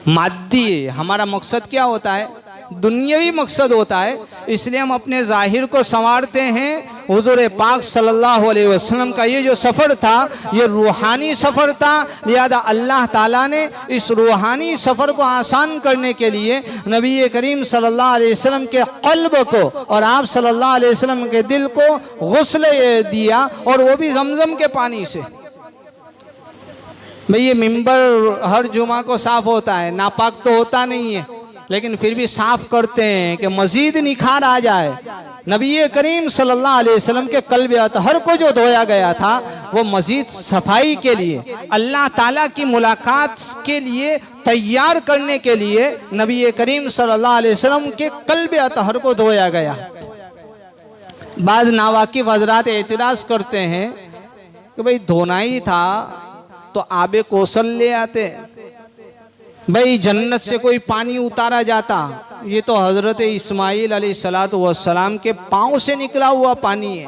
मादी हमारा मकसद क्या होता है? दुनियावी मकसद होता है। इसलिए हम अपने ज़ाहिर को संवारते हैं। हुजूर पाक सल्लल्लाहु अलैहि वसल्लम का ये जो सफ़र था ये रूहानी सफ़र था, लिहाजा अल्लाह ताला ने इस रूहानी सफ़र को आसान करने के लिए नबी करीम सल्लल्लाहु अलैहि वसल्लम के क़ल्ब को और आप सल्लल्लाहु अलैहि वसल्लम के दिल को गुस्ल दिया, और वो भी जमजम के पानी से। भाई ये मिंबर हर जुमा को साफ़ होता है, नापाक तो होता नहीं है, लेकिन फिर भी साफ़ करते हैं कि मज़ीद निखार आ जाए। नबी करीम सल्लल्लाहु अलैहि वसल्लम के क़ल्ब अतहर को जो धोया गया था वो मज़ीद सफाई के लिए, अल्लाह ताला की मुलाकात के लिए तैयार करने के लिए नबी करीम सल्लल्लाहु अलैहि वसल्लम के क़ल्ब अतहर को धोया गया। बाज़ नावाकिफ़ हज़रात एतराज़ करते हैं कि भाई धोना ही था तो आबे कौसर ले आते, भाई जन्नत से कोई पानी उतारा जाता। ये तो हज़रत इस्माइल अलैहिस्सलातु वस्सलाम के पाँव से निकला हुआ पानी है,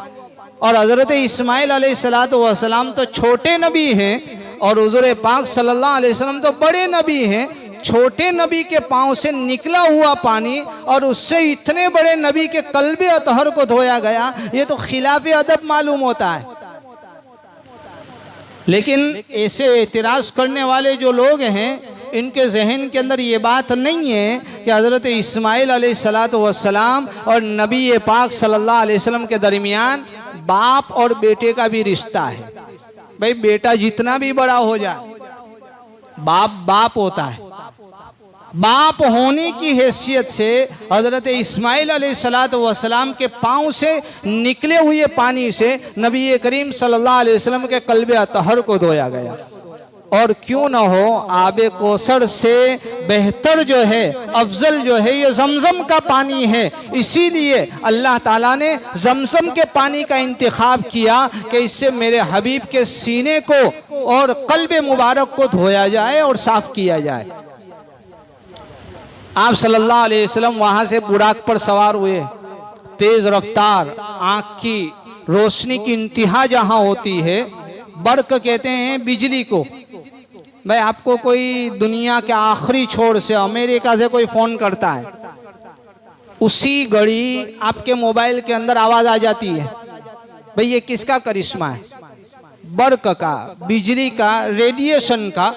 और हज़रत इस्माइल अलैहिस्सलातु वस्सलाम तो छोटे नबी हैं और हुज़ूर पाक सल्लल्लाहु अलैहि वसल्लम तो बड़े नबी हैं। छोटे नबी के पाँव से निकला हुआ पानी और उससे इतने बड़े नबी के क़ल्ब अतहर को धोया गया, ये तो खिलाफ अदब मालूम होता है। लेकिन ऐसे एतराज़ करने वाले जो लोग हैं इनके जहन के अंदर ये बात नहीं है कि हज़रत इस्माइल अलैहिस्सलातु वस्सलाम और नबी पाक सल्लल्लाहु अलैहि वसल्लम के दरमियान बाप और बेटे का भी रिश्ता है। भाई बेटा जितना भी बड़ा हो जाए बाप बाप होता है। बाप होने की हैसियत से हज़रत इस्माइल अलैहिस्सलातु वस्सलाम के पाँव से निकले हुए पानी से नबी करीम सल्लल्लाहु अलैहि वसल्लम के क़ल्ब अतहर को धोया गया। और क्यों न हो आबे कौसर से बेहतर जो है, अफजल जो है, ये जमजम का पानी है। इसीलिए अल्लाह ताला ने जमजम के पानी का इंतखाब किया कि इससे मेरे हबीब के सीने को और कल्ब मुबारक को धोया जाए और साफ किया जाए। आप सल्लल्लाहु अलैहि वसल्लम वहाँ से बुराक पर सवार हुए। तेज रफ्तार, आँख की रोशनी की इंतहा जहाँ होती है, बर्क कहते हैं बिजली को। भाई आपको कोई दुनिया के आखिरी छोर से, अमेरिका से कोई फ़ोन करता है, उसी घड़ी आपके मोबाइल के अंदर आवाज़ आ जाती है। भाई ये किसका करिश्मा है? बर्क का, बिजली का, रेडिएशन का।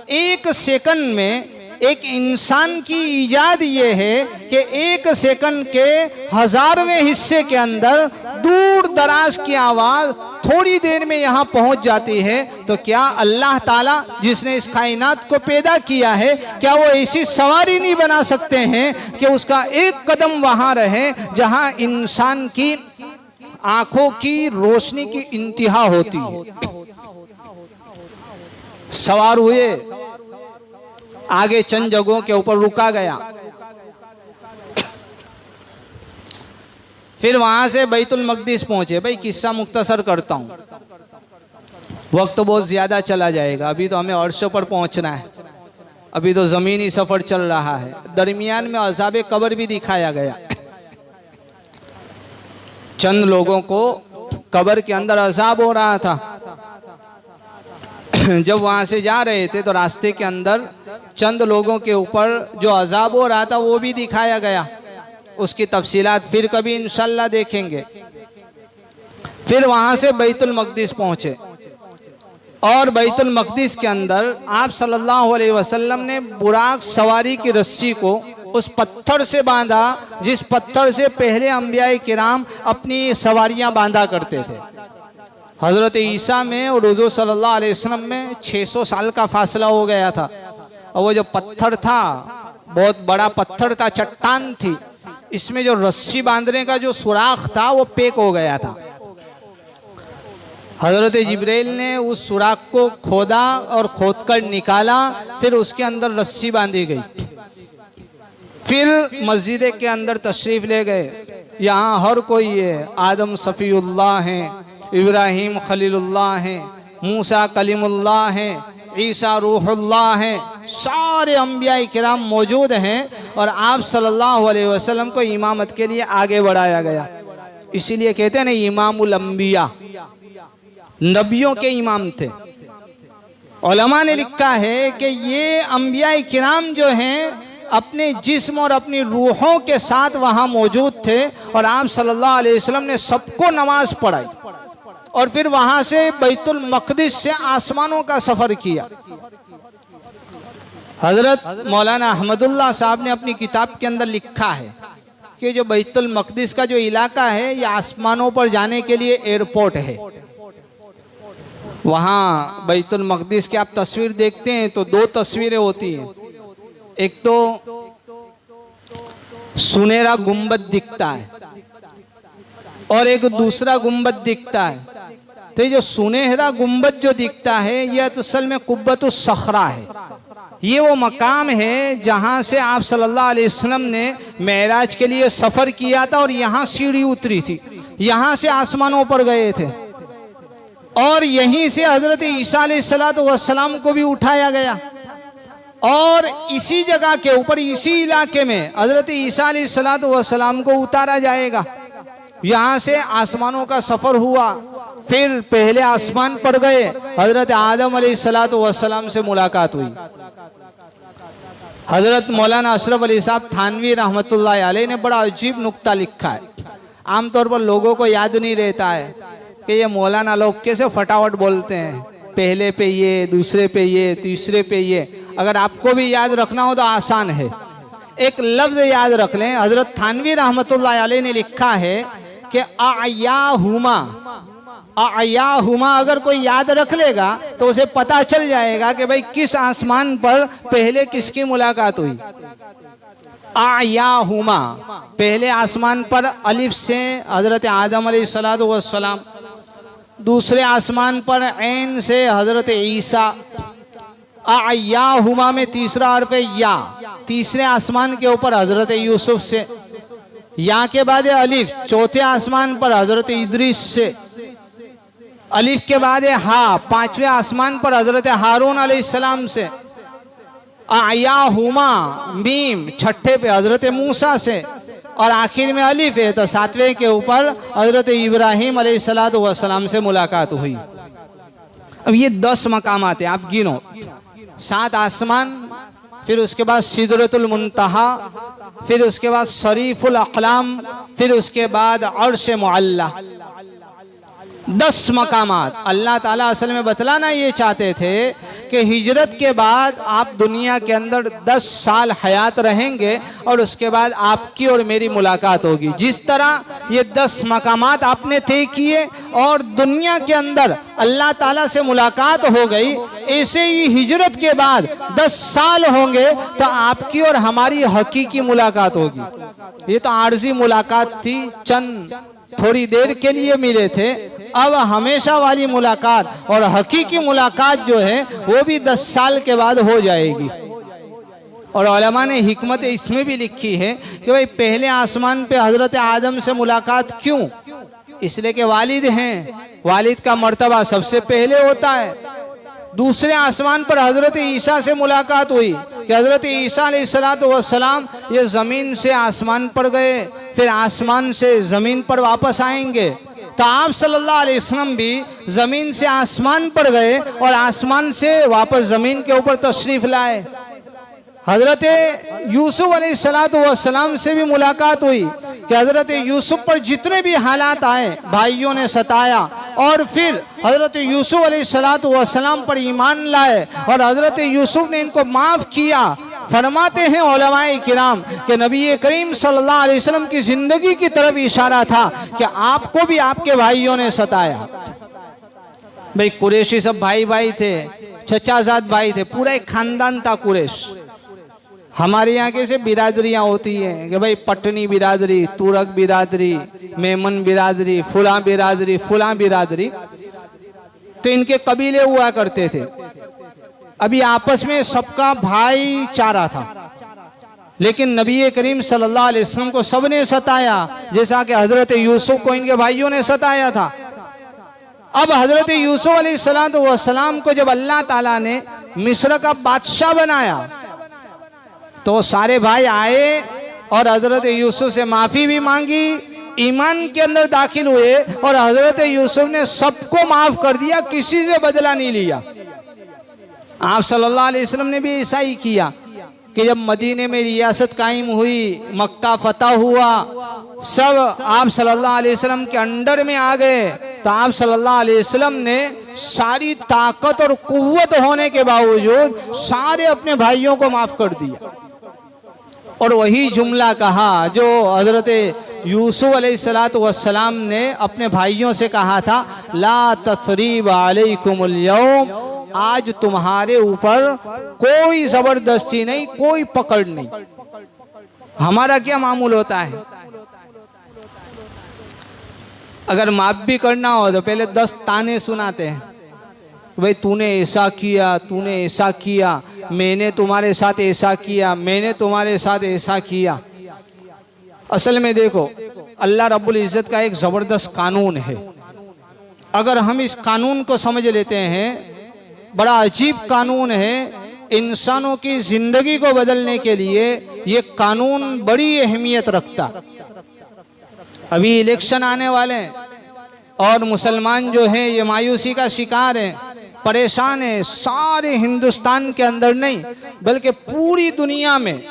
एक सेकंड में एक इंसान की ईजाद ये है कि एक सेकंड के 1000वें हिस्से के अंदर दूर दराज की आवाज़ थोड़ी देर में यहाँ पहुँच जाती है। तो क्या अल्लाह ताला जिसने इस कायनात को पैदा किया है, क्या वो ऐसी सवारी नहीं बना सकते हैं कि उसका एक कदम वहाँ रहे जहाँ इंसान की आँखों की रोशनी की इंतहा होती है। सवार हुए, आगे चंद जगहों के ऊपर रुका गया, फिर वहां से बैतुल मकदिस पहुंचे। भाई किस्सा मुख्तसर करता हूं, वक्त बहुत ज्यादा चला जाएगा। अभी तो हमें अर्शों पर पहुंचना है, अभी तो जमीनी सफर चल रहा है। दरमियान में अज़ाबे कब्र भी दिखाया गया। चंद लोगों को कब्र के अंदर अज़ाब हो रहा था। जब वहाँ से जा रहे थे तो रास्ते के अंदर चंद लोगों के ऊपर जो अज़ाब हो रहा था वो भी दिखाया गया। उसकी तफसीलात फिर कभी इंशाल्लाह देखेंगे। फिर वहाँ से बैतुल मकदिस पहुँचे और बैतुल मकदिस के अंदर आप सल्लल्लाहु अलैहि वसल्लम ने बुराक सवारी की रस्सी को उस पत्थर से बांधा जिस पत्थर से पहले अंबियाए किराम अपनी सवारियाँ बांधा करते थे। हज़रत ईसा में और हुज़ूर सल्लल्लाहु अलैहि वसल्लम में 600 साल का फासला हो गया था। और वो जो पत्थर था बहुत बड़ा पत्थर था, चट्टान थी, इसमें जो रस्सी बांधने का जो सुराख था वो पैक हो गया था। हज़रत जिब्रील ने उस सुराख को खोदा और खोदकर निकाला, फिर उसके अंदर रस्सी बांधी गई। फिर मस्जिद के अंदर तशरीफ़ ले गए। यहाँ हर कोई है, आदम सफ़ीउल्लाह हैं, इब्राहीम खलीलुल्लाह हैं, मूसा कलीमुल्लाह हैं, ईसा रूहुल्लाह हैं, सारे अंबिया किराम मौजूद हैं। और आप सल्लल्लाहु अलैहि वसल्लम को इमामत के लिए आगे बढ़ाया गया। इसीलिए कहते हैं ना इमामुल अंबिया, नबियों के इमाम थे। उलमा ने लिखा है कि ये अंबिया किराम जो हैं अपने जिस्म और अपनी रूहों के साथ वहाँ मौजूद थे। और आप सल्लल्लाहु अलैहि वसल्लम ने सबको नमाज पढ़ाई और फिर वहाँ से बैतुल मकदिस से आसमानों का सफ़र किया। हज़रत मौलाना अहमदुल्लाह साहब ने अपनी किताब के अंदर लिखा है कि जो बैतुल मकदिस का जो इलाका है ये आसमानों पर जाने के लिए एयरपोर्ट है। वहाँ बैतुल मकदिस की आप तस्वीर देखते हैं तो दो तस्वीरें होती हैं। एक तो सुनहरा गुंबद दिखता है और एक दूसरा गुंबद दिखता है। तो ये जो सुनहरा गुंबद जो दिखता है यह तो असल में कुब्बतुस सखरा है। ये वो मकाम है जहाँ से आप सल्लल्लाहु अलैहि वसल्लम ने मेराज के लिए सफ़र किया था और यहाँ सीढ़ी उतरी थी, यहाँ से आसमानों पर गए थे और यहीं से हज़रत ईसा अलैहिस्सलाम को भी उठाया गया और इसी जगह के ऊपर इसी इलाके में हज़रत ईसा अलैहिस्सलाम को उतारा जाएगा। यहाँ से आसमानों का सफ़र हुआ, फिर पहले आसमान पर गए, हज़रत आदम अलैहिस्सलाम से मुलाकात हुई। हज़रत मौलाना अशरफ अली साहब थानवी रहमतुल्लाह अलैह ने बड़ा अजीब नुक्ता लिखा है। आमतौर पर लोगों को याद नहीं रहता है कि ये मौलाना लोग कैसे फटाफट बोलते हैं, पहले पे ये, दूसरे पे ये, तीसरे पे ये। अगर आपको भी याद रखना हो तो आसान है, एक लफ्ज़ याद रख लें। हज़रत थानवी रहमतुल्लाह अलैह ने लिखा है कि आयाहुमा अगर कोई याद रख लेगा तो उसे पता चल जाएगा कि भाई किस आसमान पर पहले किसकी मुलाकात हुई। आयाहुमा, पहले आसमान पर अलिफ से हज़रत आदम अलैहिस्सलाम, दूसरे आसमान पर ऐन से हज़रत ईसा, अय्याहुमा में तीसरा हर्फ है या, तीसरे आसमान के ऊपर हजरत यूसुफ से, या के बाद है अलिफ, चौथे आसमान पर हजरत इद्रीस से, अलिफ के बाद है हा, पांचवें आसमान पर हजरत हारून अलैहिस्सलाम से, अय्याहुमा मीम, छठे पे हजरत मूसा से, और आखिर में अलिफ है तो सातवें के ऊपर हजरत इब्राहिम अलैहिस्सलातु वस्सलाम से मुलाकात हुई। अब ये 10 मकामात है, आप गिनो, 7 आसमान, फिर उसके बाद सिदरतुल मुंतहा, फिर उसके बाद शरीफुल अक़लाम, फिर उसके बाद अर्श मुअल्ला, 10 मकामात। अल्लाह ताला असल में बतलाना ये चाहते थे कि हिजरत के बाद आप दुनिया के अंदर 10 साल हयात रहेंगे और उसके बाद आपकी और मेरी मुलाकात होगी। जिस तरह ये 10 मकामात आपने तय किए और दुनिया के अंदर अल्लाह ताला से मुलाकात हो गई, ऐसे ही हिजरत के बाद 10 साल होंगे तो आपकी और हमारी हकीकी मुलाकात होगी। ये तो आर्जी मुलाकात थी, चंद थोड़ी देर के लिए मिले थे, अब हमेशा वाली मुलाकात और हकीकी मुलाकात जो है वो भी 10 साल के बाद हो जाएगी। और उलमा ने हिकमत इसमें भी लिखी है कि भाई पहले आसमान पे हजरत आदम से मुलाकात क्यों? इसलिए कि वालिद हैं, वालिद का मर्तबा सबसे पहले होता है। दूसरे आसमान पर हजरत ईसा से मुलाकात हुई कि हजरत ईसा अलैहिस्सलातु वस्सलाम ये ज़मीन से आसमान पर गए, फिर आसमान से ज़मीन पर वापस आएंगे, तो आप सल्लल्लाहु अलैहि वसल्लम भी ज़मीन से आसमान पर गए और आसमान से वापस ज़मीन के ऊपर तशरीफ़ लाए। हजरत यूसुफ अलैहिस्सलातु वस्सलाम से भी मुलाकात हुई कि हजरत यूसुफ पर जितने भी हालात आए, भाइयों ने सताया, और फिर हजरत यूसुफ अलैहिस्सलातु वस्सलाम पर ईमान लाए और हजरत यूसुफ ने इनको माफ़ किया। फरमाते हैं उलमाए किराम कि नबी करीम सल्लल्लाहु अलैहि वसल्लम की ज़िंदगी की तरफ इशारा था कि आपको भी आपके भाइयों ने सताया। भाई कुरैशी सब भाई भाई थे, चचाजाद भाई थे, पूरा एक खानदान था कुरैश। हमारे यहाँ कैसे बिरादरियाँ होती हैं कि भाई पटनी बिरादरी, तुरक बिरादरी, मेमन बिरादरी, फुला बिरादरी, फुला बिरादरी, तो इनके कबीले हुआ करते थे। अभी आपस में सबका भाईचारा था, लेकिन नबी करीम सल्लल्लाहु अलैहि वसल्लम को सबने सताया, जैसा कि हजरत यूसुफ को इनके भाइयों ने सताया था। अब हजरत यूसुफ अलैहिस्सलातु वस्सलाम को जब अल्लाह ताला ने मिस्र का बादशाह बनाया तो सारे भाई आए और हजरत यूसुफ से माफ़ी भी मांगी, ईमान के अंदर दाखिल हुए और हजरत यूसुफ ने सबको माफ़ कर दिया, किसी से बदला नहीं लिया। आप सल्लल्लाहु अलैहि वसल्लम ने भी ऐसा ही किया कि जब मदीने में रियासत कायम हुई, मक्का फतह हुआ, सब आप सल्लल्लाहु अलैहि वसल्लम के अंडर में आ गए, तो आप सल्लल्लाहु अलैहि वसल्लम ने सारी ताकत और कुव्वत होने के बावजूद सारे अपने भाइयों को माफ़ कर दिया और वही जुमला कहा जो हजरत यूसुफ अलैहिस्सलातु वस्सलाम ने अपने भाइयों से कहा था, ला तसरीब अलैकुमुल यौम, आज तुम्हारे ऊपर कोई जबरदस्ती नहीं, कोई पकड़ नहीं। हमारा क्या मामूल होता है, अगर माफ भी करना हो तो पहले 10 ताने सुनाते हैं, भाई तूने ऐसा किया, तूने ऐसा किया, मैंने तुम्हारे साथ ऐसा किया, मैंने तुम्हारे साथ ऐसा किया। असल में देखो, अल्लाह रब्बुल इज़्ज़त का एक ज़बरदस्त कानून है। अगर हम इस कानून को समझ लेते हैं, बड़ा अजीब कानून है, इंसानों की ज़िंदगी को बदलने के लिए ये कानून बड़ी अहमियत रखता। अभी इलेक्शन आने वाले हैं और मुसलमान जो हैं ये मायूसी का शिकार हैं, परेशान है। सारे हिंदुस्तान के अंदर नहीं बल्कि पूरी दुनिया में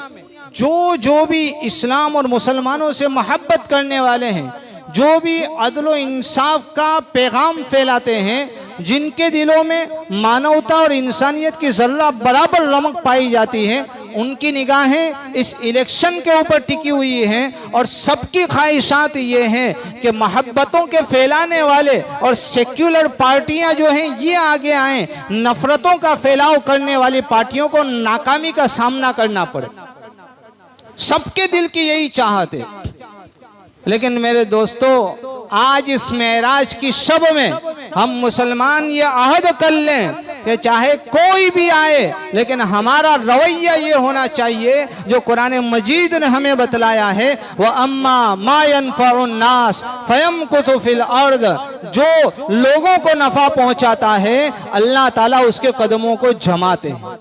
जो भी इस्लाम और मुसलमानों से मोहब्बत करने वाले हैं, जो भी अदल व इंसाफ का पैगाम फैलाते हैं, जिनके दिलों में मानवता और इंसानियत की ज़र्रा बराबर रमक पाई जाती है, उनकी निगाहें इस इलेक्शन के ऊपर टिकी हुई हैं और सबकी ख्वाहिशात ये हैं कि मोहब्बतों के फैलाने वाले और सेक्युलर पार्टियां जो हैं ये आगे आएं, नफरतों का फैलाव करने वाली पार्टियों को नाकामी का सामना करना पड़े। सबके दिल की यही चाहत है। लेकिन मेरे दोस्तों, आज इस मेराज की शब में हम मुसलमान ये अहद कर लें कि चाहे कोई भी आए, लेकिन हमारा रवैया ये होना चाहिए जो कुरान मजीद ने हमें बतलाया है, वह अम्मा मा यनफ़उन नास फयमकुतु फिल अर्द, जो लोगों को नफा पहुंचाता है अल्लाह ताला उसके कदमों को जमाते हैं।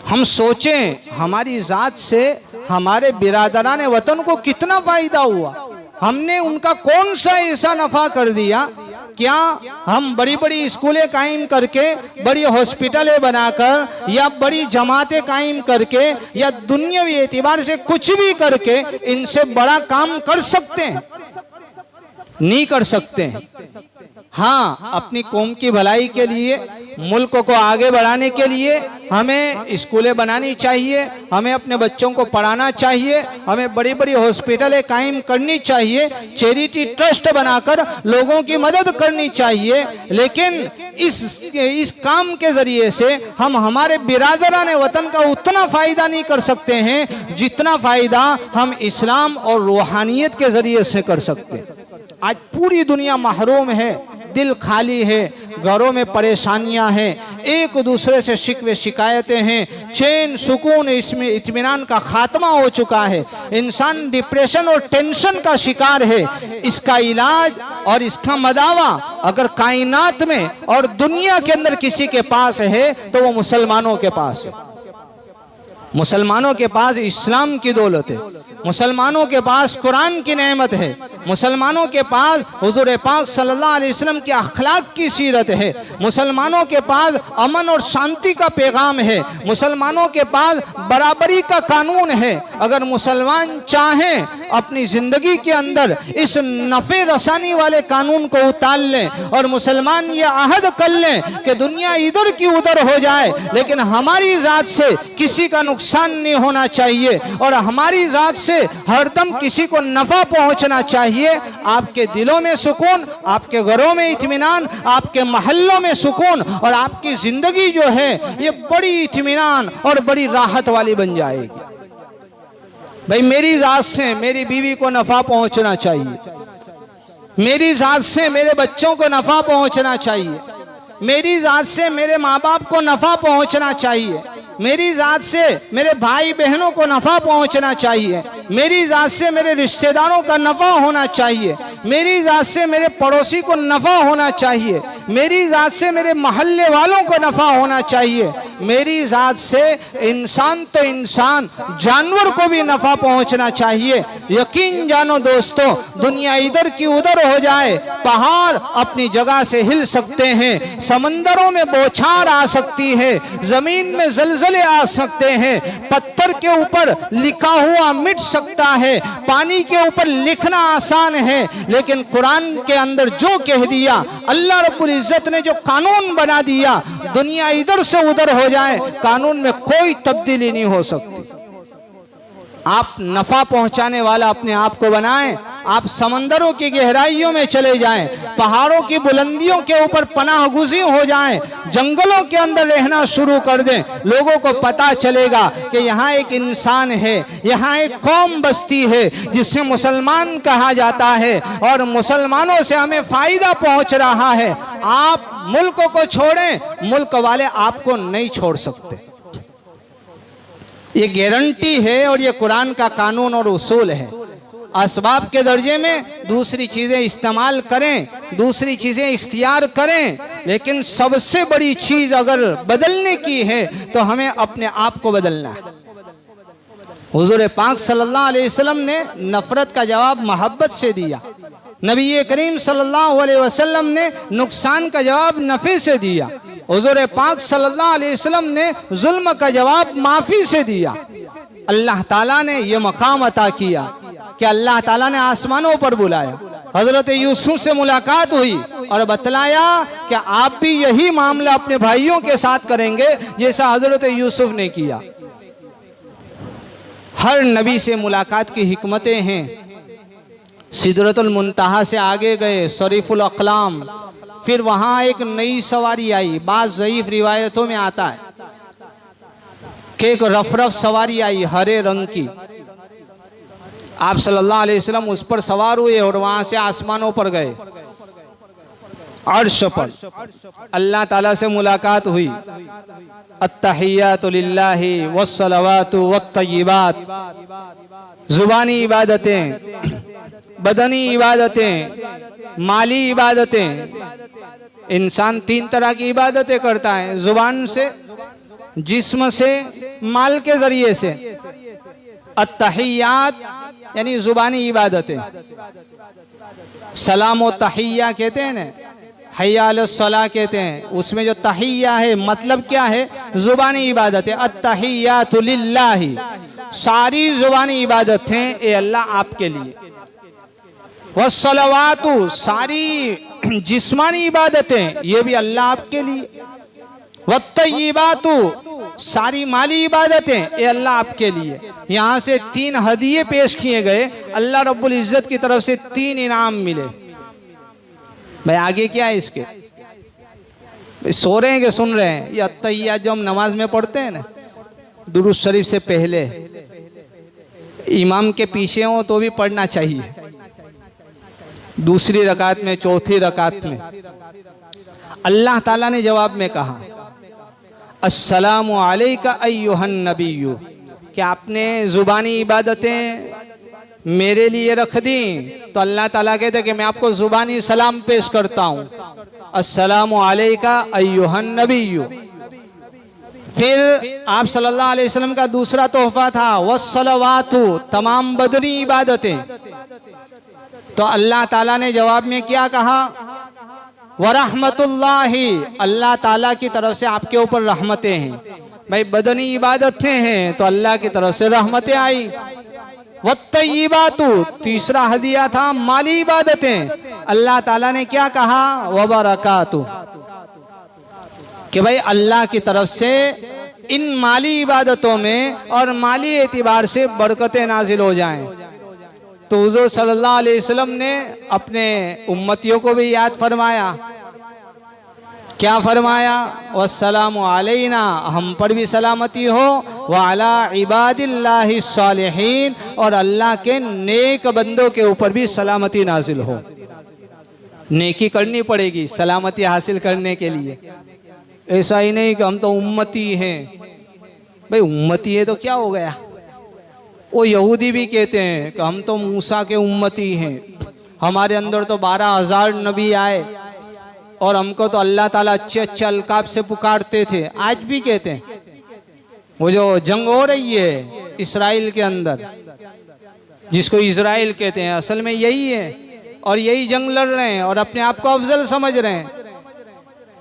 हम सोचें हमारी जात से हमारे बिरादरान वतन को कितना फायदा हुआ, हमने उनका कौन सा ऐसा नफा कर दिया। क्या हम बड़ी बड़ी स्कूलें कायम करके, बड़ी हॉस्पिटलें बनाकर, या बड़ी जमातें कायम करके, या दुनियावी एतबार से कुछ भी करके इनसे बड़ा काम कर सकते हैं? नहीं कर सकते हैं। हाँ, अपनी कौम की भलाई के लिए, मुल्क को आगे बढ़ाने के लिए हमें स्कूलें बनानी चाहिए, हमें अपने बच्चों को पढ़ाना चाहिए, हमें बड़ी बड़ी हॉस्पिटलें कायम करनी चाहिए, चैरिटी ट्रस्ट बनाकर लोगों की मदद करनी चाहिए। लेकिन इस काम के जरिए से हम हमारे बिरादरान वतन का उतना फ़ायदा नहीं कर सकते हैं जितना फ़ायदा हम इस्लाम और रूहानियत के जरिए से कर सकते हैं। आज पूरी दुनिया महरूम है, दिल खाली है, घरों में परेशानियां हैं, एक दूसरे से शिकवे शिकायतें हैं, चैन सुकून इसमें इत्मीनान का खात्मा हो चुका है, इंसान डिप्रेशन और टेंशन का शिकार है। इसका इलाज और इसका मदावा अगर कायनात में और दुनिया के अंदर किसी के पास है तो वो मुसलमानों के पास है। मुसलमानों के पास इस्लाम की दौलत है, मुसलमानों के पास कुरान की नेमत है, मुसलमानों के पास हुजूर पाक सल्लल्लाहु अलैहि वसल्लम की अखलाक की सीरत है, मुसलमानों के पास अमन और शांति का पैगाम है, मुसलमानों के पास बराबरी का कानून है। अगर मुसलमान चाहें अपनी ज़िंदगी के अंदर इस नफ़े रसानी वाले कानून को उतार लें और मुसलमान ये अहद कर लें कि दुनिया इधर की उधर हो जाए, लेकिन हमारी ज़ात से किसी का नुकसान नहीं होना चाहिए और हमारी ज़ात से हरदम किसी को नफा पहुंचना चाहिए, आपके दिलों में सुकून, आपके घरों में इत्मीनान, आपके महल्लों में सुकून और आपकी जिंदगी जो है ये बड़ी इत्मीनान और बड़ी राहत वाली बन जाएगी। भाई मेरी ज़ात से मेरी बीवी को नफा पहुंचना चाहिए, मेरी ज़ात से मेरे बच्चों को नफा पहुंचना चाहिए, मेरी ज़ात से मेरे माँ बाप को नफा पहुंचना चाहिए, मेरी ज़ात से मेरे भाई बहनों को नफ़ा पहुंचना चाहिए, मेरी ज़ात से मेरे रिश्तेदारों का नफ़ा होना चाहिए, मेरी ज़ात से मेरे पड़ोसी को नफ़ा होना चाहिए, मेरी ज़ात से मेरे महल्ले वालों को नफ़ा होना चाहिए, मेरी ज़ात से इंसान तो इंसान जानवर को भी नफ़ा पहुंचना चाहिए। यकीन जानो दोस्तों, दुनिया इधर की उधर हो जाए, पहाड़ अपनी जगह से हिल सकते हैं, समंदरों में बौछार आ सकती है, ज़मीन में ज़लज़ले आ सकते हैं, पत्थर के ऊपर लिखा हुआ मिट सकता है, पानी के ऊपर लिखना आसान है, लेकिन कुरान के अंदर जो कह दिया, अल्लाह रब्बुल इज़्ज़त ने जो कानून बना दिया, दुनिया इधर से उधर हो जाए, कानून में कोई तब्दीली नहीं हो सकती। आप नफ़ा पहुंचाने वाला अपने आप को बनाएं, आप समंदरों की गहराइयों में चले जाएं, पहाड़ों की बुलंदियों के ऊपर पनाह गुज़ी हो जाएं, जंगलों के अंदर रहना शुरू कर दें, लोगों को पता चलेगा कि यहाँ एक इंसान है, यहाँ एक कौम बसती है जिसे मुसलमान कहा जाता है और मुसलमानों से हमें फ़ायदा पहुँच रहा है। आप मुल्क को छोड़ें, मुल्क वाले आपको नहीं छोड़ सकते, ये गारंटी है और ये कुरान का कानून और उसूल है। असबाब के दर्जे में दूसरी चीज़ें इस्तेमाल करें, दूसरी चीज़ें इख्तियार करें, लेकिन सबसे बड़ी चीज़ अगर बदलने की है तो हमें अपने आप को बदलना है। हुजूर पाक सल्लल्लाहु अलैहि वसल्लम ने नफ़रत का जवाब मोहब्बत से दिया, नबी करीम सल्लल्लाहु अलैहि वसल्लम ने नुकसान का जवाब नफ़े से दिया, हुजूर पाक सल्लल्लाहु अलैहि वसल्लम ने जुल्म का जवाब माफ़ी से दिया। अल्लाह ताला ने यह मकाम अता किया कि अल्लाह ताला ने आसमानों पर बुलाया, हज़रत यूसुफ से मुलाकात हुई और बतलाया कि आप भी यही मामला अपने भाइयों के साथ करेंगे जैसा हज़रत यूसुफ ने किया। हर नबी से मुलाकात की हिकमतें हैं। सिदरतुल मुंतहा से आगे गए, शरीफुल अक़लाम, फिर वहाँ एक नई सवारी आई। बाज़ ज़ईफ़ रिवायतों में आता है कि एक रफ़रफ़ सवारी आई हरे रंग की, आप सल्लल्लाहु अलैहि वसल्लम उस पर सवार हुए और वहाँ से आसमानों पर गए। अर्श पर अल्लाह ताला से मुलाकात हुई। अत्तहियातु लिल्लाहि वस्सलवातु वत्तय्यिबात, जुबानी इबादतें, बदनी इबादतें, माली इबादतें। इंसान 3 तरह की इबादतें करता है, जुबान से, जिस्म से, माल के जरिए से। अत्तहियात यानी जुबानी इबादतें, सलाम व तहिया कहते हैं ना, हय्या अलस सलाह कहते हैं, उसमें जो तहिया है मतलब क्या है? जुबानी इबादत है। अत्तहियातु लिल्लाहि, सारी जुबानी इबादतें ये अल्लाह आपके लिए। वस्सलवातु, सारी जिस्मानी इबादतें ये भी अल्लाह आपके लिए। वत्तय्यिबातु, सारी माली इबादतें ये अल्लाह आपके लिए। यहाँ से 3 हदिये पेश किए गए, अल्लाह रब्बुल इज्जत की तरफ से 3 इनाम मिले। भाई आगे क्या है इसके? सो रहे हैं कि सुन रहे हैं? ये अत्तहियात जो हम नमाज में पढ़ते हैं ना, दुरूद शरीफ से पहले, इमाम के पीछे हो तो भी पढ़ना चाहिए, दूसरी रकात में, चौथी रकात में। अल्लाह ताला ने जवाब में कहा अस्सलामु अलैका अय्युहन नबिय्यु, कि आपने जुबानी इबादतें मेरे लिए रख दी तो अल्लाह ताला कहते कि मैं आपको जुबानी सलाम पेश करता हूँ, अस्सलामु अलैका अय्युहन नबिय्यु। फिर आप सल्लल्लाहु अलैहि वसल्लम का दूसरा तोहफा था वस्सलवातु, तमाम बदनी इबादतें। तो अल्लाह ताला ने जवाब में क्या कहा? वरहमतुल्लाहि, अल्लाह ताला की तरफ से आपके ऊपर रहमतें हैं। भाई बदनी इबादतें हैं तो अल्लाह की तरफ से रहमतें आई। वत्तय्यिबातु, तीसरा हदिया था माली इबादतें। अल्लाह ताला ने क्या कहा? वबरकातु, कि भाई अल्लाह की तरफ से इन माली इबादतों में और माली एतिबार से बरकतें नाजिल हो जाएं। तो हुज़ूर सल्लल्लाहु अलैहि वसल्लम ने अपने उम्मतियों को भी याद फरमाया। क्या फरमाया? वस्सलामु अलैना, हम पर भी सलामती हो, व अला इबादिल्लाहि सालिहीन, और अल्लाह के नेक बंदों के ऊपर भी सलामती नाजिल हो। नेकी करनी पड़ेगी सलामती हासिल करने के लिए। ऐसा ही नहीं कि हम तो उम्मती हैं। भाई उम्मती है तो क्या हो गया? वो यहूदी भी कहते हैं कि हम तो मूसा के उम्मती हैं, हमारे अंदर तो 12,000 नबी आए और हमको तो अल्लाह ताला अच्छे अच्छे अलकाब से पुकारते थे। आज भी कहते हैं। वो जो जंग हो रही है इस्राइल के अंदर, जिसको इजराइल कहते हैं, असल में यही है, और यही जंग लड़ रहे हैं और अपने आप को अफजल समझ रहे हैं।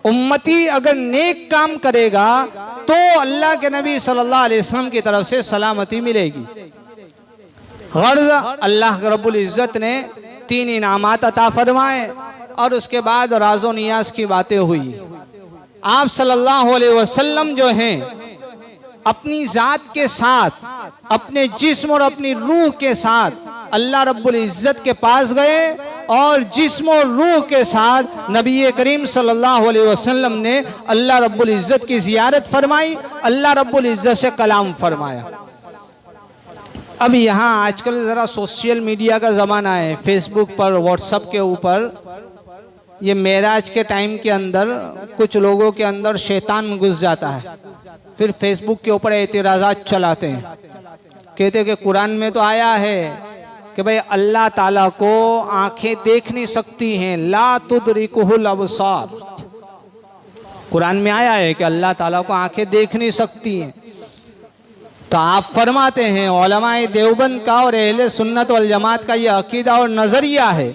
उम्मती अगर नेक काम करेगा तो अल्लाह के नबी सल्लल्लाहु अलैहि वसल्लम की तरफ से सलामती मिलेगी। गर्ज अल्लाह रब्बुल इज्जत ने 3 इनामात अता फरमाए और उसके बाद राज़ो नियाज की बातें हुई। आप सल्लल्लाहु अलैहि वसल्लम जो हैं अपनी ज़ात के साथ, अपने जिस्म और अपनी रूह के साथ अल्लाह रब्बुल इज्जत के पास गए और जिस्म और रूह के साथ नबी करीम सल्लल्लाहु अलैहि वसल्लम ने अल्लाह रब्बुल इज्जत की ज़ियारत फरमाई, अल्लाह रब्बुल इज्जत से कलाम फरमाया। अब यहाँ आजकल ज़रा सोशल मीडिया का ज़माना है, फेसबुक पर, व्हाट्सएप के ऊपर, ये मेराज के टाइम के अंदर कुछ लोगों के अंदर शैतान घुस जाता है, फिर फेसबुक के ऊपर एतराज़ात चलाते हैं, कहते हैं कि कुरान में तो आया है कि भाई अल्लाह ताला को आंखें देख नहीं सकती हैं, ला तुदरिकुहुल अबसार। कुरान में आया है कि अल्लाह ताला को आंखें देख नहीं सकती हैं। तो आप फरमाते हैं उलमाए देवबंद का और अहले सुन्नत वल जमात का ये अकीदा और नज़रिया है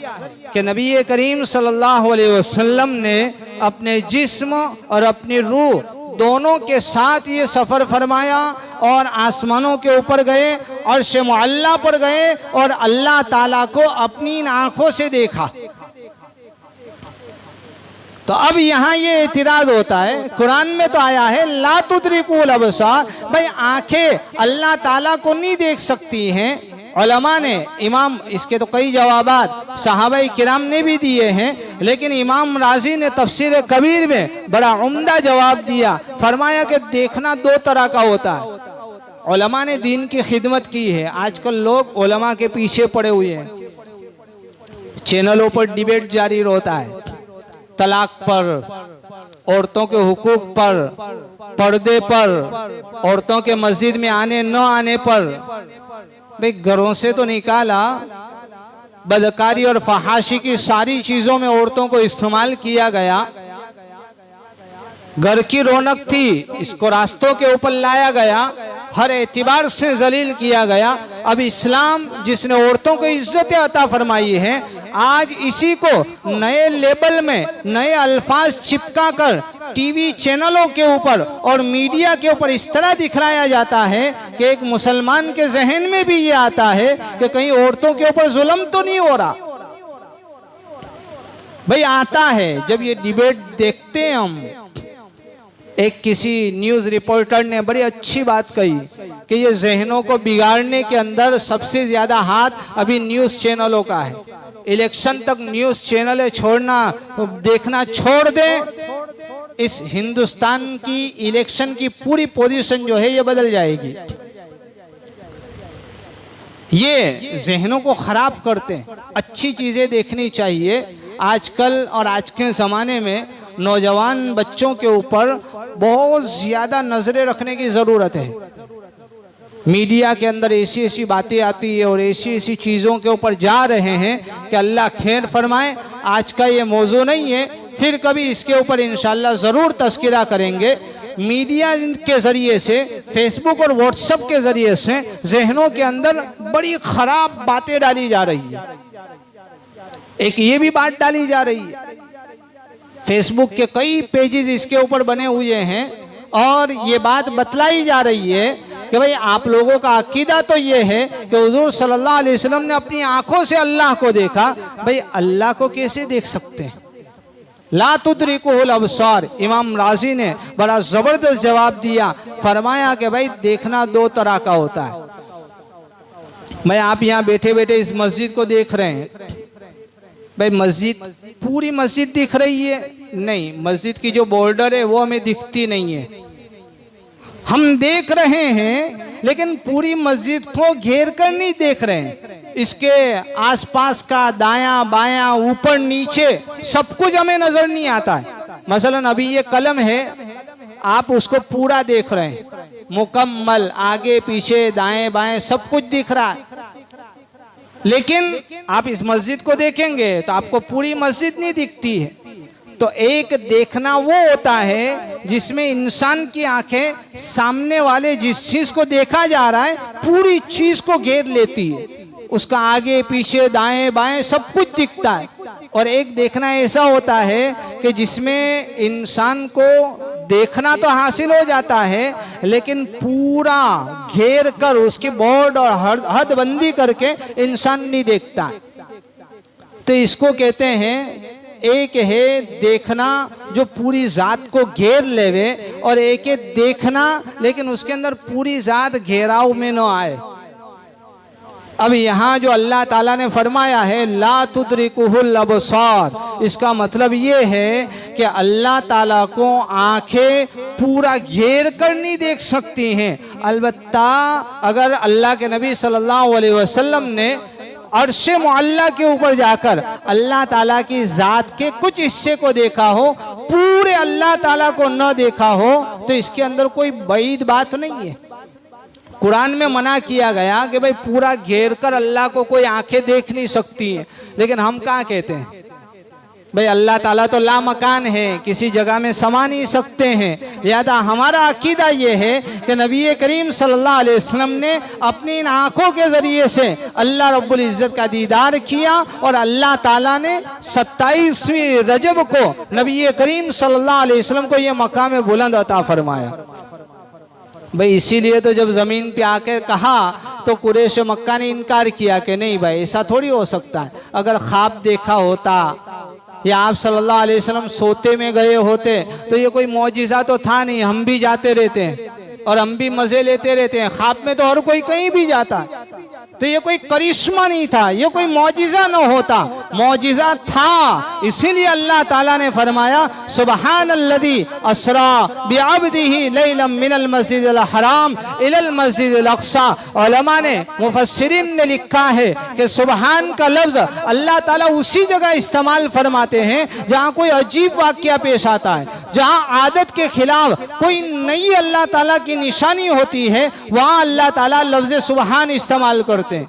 कि नबी करीम सल्लल्लाहु अलैहि वसल्लम ने अपने जिस्म और अपनी रूह दोनों के साथ ये सफ़र फरमाया और आसमानों के ऊपर गए, अर्श मुअल्ला पर गए और अल्लाह ताला को अपनी इन आँखों से देखा। तो अब यहाँ ये एतराज़ होता है, कुरान में तो आया है ला तुदरिकुल अबसार, भाई आँखें अल्लाह ताला को नहीं देख सकती हैं। उलमा ने, इमाम, इसके तो कई जवाबात सहाबाए किराम ने भी दिए हैं, लेकिन इमाम राजी ने तफसीर कबीर में बड़ा उम्दा जवाब दिया। फरमाया कि देखना 2 तरह का होता है। उलमा ने दीन की खिदमत की है। आजकल लोग उलमा के पीछे पड़े हुए हैं, चैनलों पर डिबेट जारी होता है, तलाक पर, औरतों के हुकूक पर, पर्दे पर, औरतों के मस्जिद में आने न आने पर। भाई घरों से तो निकाला, बदकारी और फहाशी की सारी चीजों में औरतों को इस्तेमाल किया गया। घर की रौनक थी, इसको रास्तों के ऊपर लाया गया, हर एतबार से जलील किया गया। अब इस्लाम जिसने औरतों को इज्जत अता फरमाई है, आज इसी को नए लेबल में नए अल्फाज चिपका कर टीवी चैनलों के ऊपर और मीडिया के ऊपर इस तरह दिखलाया जाता है कि एक मुसलमान के जहन में भी ये आता है कि कहीं औरतों के ऊपर जुल्म तो नहीं हो रहा। भाई आता है, जब ये डिबेट देखते हैं हम, एक किसी न्यूज रिपोर्टर ने बड़ी अच्छी बात कही कि ये जहनों को बिगाड़ने के अंदर सबसे ज्यादा हाथ अभी न्यूज चैनलों का है। इलेक्शन तक न्यूज चैनल छोड़ना, देखना छोड़ दें, इस हिंदुस्तान की इलेक्शन की पूरी पोजीशन जो है ये बदल जाएगी। ये जहनों को खराब करते हैं। अच्छी चीजें देखनी चाहिए। आजकल और आज के ज़माने में नौजवान बच्चों के ऊपर बहुत ज़्यादा नज़रें रखने की ज़रूरत है। मीडिया के अंदर ऐसी ऐसी बातें आती है और ऐसी ऐसी चीज़ों के ऊपर जा रहे हैं कि अल्लाह खैर फरमाए। आज का ये मौजू नहीं है, फिर कभी इसके ऊपर इंशाअल्लाह ज़रूर तज़किरा करेंगे। मीडिया के ज़रिए से, फेसबुक और व्हाट्सएप के ज़रिए से जहनों के अंदर बड़ी ख़राब बातें डाली जा रही है। एक ये भी बात डाली जा रही है, फेसबुक के कई पेजेस इसके ऊपर बने हुए हैं और ये बात बतलाई जा रही है कि भाई आप लोगों का अकीदा तो ये है कि हुजूर सल्लल्लाहु अलैहि वसल्लम ने अपनी आंखों से अल्लाह को देखा। भाई अल्लाह को कैसे देख सकते हैं? ला तुदरिकुहुल अबसार। इमाम राजी ने बड़ा ज़बरदस्त जवाब दिया, फरमाया कि भाई देखना दो तरह का होता है। भाई आप यहाँ बैठे बैठे इस मस्जिद को देख रहे हैं, भाई मस्जिद, पूरी मस्जिद दिख रही है? नहीं, मस्जिद की जो बॉर्डर है वो हमें दिखती नहीं है। हम देख रहे हैं लेकिन पूरी मस्जिद को घेर कर नहीं देख रहे हैं। इसके आसपास का दायां बायां ऊपर नीचे सब कुछ हमें नजर नहीं आता है। मसलन अभी ये कलम है, आप उसको पूरा देख रहे हैं, मुकम्मल, आगे पीछे दाएं बाएं सब कुछ दिख रहा है। लेकिन आप इस मस्जिद को देखेंगे तो आपको पूरी मस्जिद नहीं दिखती है। तो एक देखना वो होता है जिसमें इंसान की आंखें सामने वाले जिस चीज को देखा जा रहा है पूरी चीज को घेर लेती है, उसका आगे पीछे दाएं बाएं सब कुछ दिखता है। और एक देखना ऐसा होता है कि जिसमें इंसान को देखना तो हासिल हो जाता है लेकिन पूरा घेर कर उसकी बॉर्ड और हदबंदी करके इंसान नहीं देखता। तो इसको कहते हैं, एक है देखना जो पूरी जात को घेर लेवे और एक है देखना लेकिन उसके अंदर पूरी जात घेराव में न आए। अब यहाँ जो अल्लाह ताला ने फरमाया है ला तुदरिकुहुल अबसार, इसका मतलब ये है कि अल्लाह ताला को आंखें पूरा घेर कर नहीं देख सकती हैं। अलबत्ता अगर अल्लाह के नबी सल्लल्लाहु अलैहि वसल्लम ने अर्शे मुअल्ला के ऊपर जाकर अल्लाह ताला की जात के कुछ हिस्से को देखा हो, पूरे अल्लाह ताला को न देखा हो, तो इसके अंदर कोई बईद बात नहीं है। कुरान में मना किया गया कि भाई पूरा घेर कर अल्लाह को कोई आंखें देख नहीं सकती हैं, लेकिन हम कहाँ कहते हैं भाई अल्लाह ताला तो लामकान है, किसी जगह में समा नहीं सकते हैं। लिहाजा हमारा अकीदा ये है कि नबी करीम सल्लल्लाहु अलैहि वसल्लम ने अपनी इन आँखों के ज़रिए से अल्लाह रब्बुल इज़्ज़त का दीदार किया और अल्लाह ताला ने 27वीं रजब को नबी करीम सल्लल्लाहु अलैहि वसल्लम को ये मकाम बुलंद अता फरमाया। भाई इसीलिए तो जब ज़मीन पे आके कहा तो कुरैश मक्का ने इनकार किया कि नहीं भाई ऐसा थोड़ी हो सकता है। अगर ख्वाब देखा होता या आप सल्लल्लाहु अलैहि वसल्लम सोते में गए होते तो ये कोई मौजिज़ा तो था नहीं, हम भी जाते रहते हैं और हम भी मज़े लेते रहते हैं। ख्वाब में तो हर कोई कहीं भी जाता है। तो ये कोई करिश्मा नहीं था, ये कोई मौजिज़ा न होता, मौजिज़ा था। इसीलिए अल्लाह ताला ने फरमाया सुबहानल्लज़ी अस्रा बिअब्दिही लैलन मिनल मस्जिदिल हराम इलल मस्जिदिल अक़सा। उलमा ने, मुफस्सिरीन ने लिखा है कि सुबहान का लफ्ज़ अल्लाह ताला उसी जगह इस्तेमाल फरमाते हैं जहाँ कोई अजीब वाक़या पेश आता है, जहाँ आदत के खिलाफ कोई नई अल्लाह ताला की निशानी होती है, वहाँ अल्लाह ताला लफ्ज़ सुबहान इस्तेमाल करते हैं।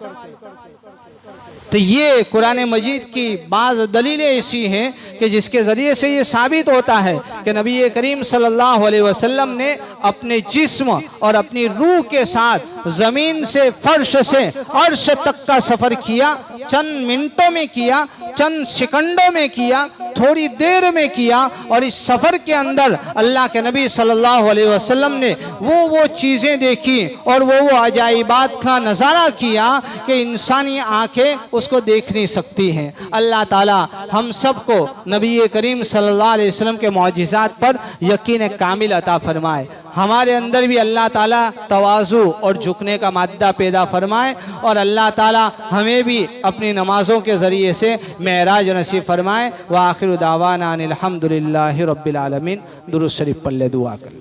तो ये कुरान मजीद की बाज़ दलीलें ऐसी हैं कि जिसके ज़रिए से ये साबित होता है कि नबी करीम सल्लल्लाहु अलैहि वसल्लम ने अपने जिस्म और अपनी रूह के साथ ज़मीन से, फर्श से अर्श तक का सफ़र किया। चंद मिनटों में किया, चंद सेकंडों में किया, थोड़ी देर में किया। और इस सफ़र के अंदर अल्लाह के नबी सल्लल्लाहु अलैहि वसल्लम ने वो चीज़ें देखी और वो अजाइबात का नज़ारा किया कि इंसानी आँखें उसको देख नहीं सकती हैं। अल्लाह ताला हम सबको नबी करीम सल्लल्लाहु अलैहि वसल्लम के मौजिज़ात पर यकीन कामिल अता फरमाए। हमारे अंदर भी अल्लाह ताला तवाज़ु और झुकने का मादा पैदा फरमाए और अल्लाह ताला हमें भी अपनी नमाज़ों के ज़रिए से मेराज नसीब फरमाए। व आखिरु दावाना अनिल हम्दुलिल्लाहि रब्बिल आलमीन। दुरूद शरीफ पढ़ ले, दुआ कर।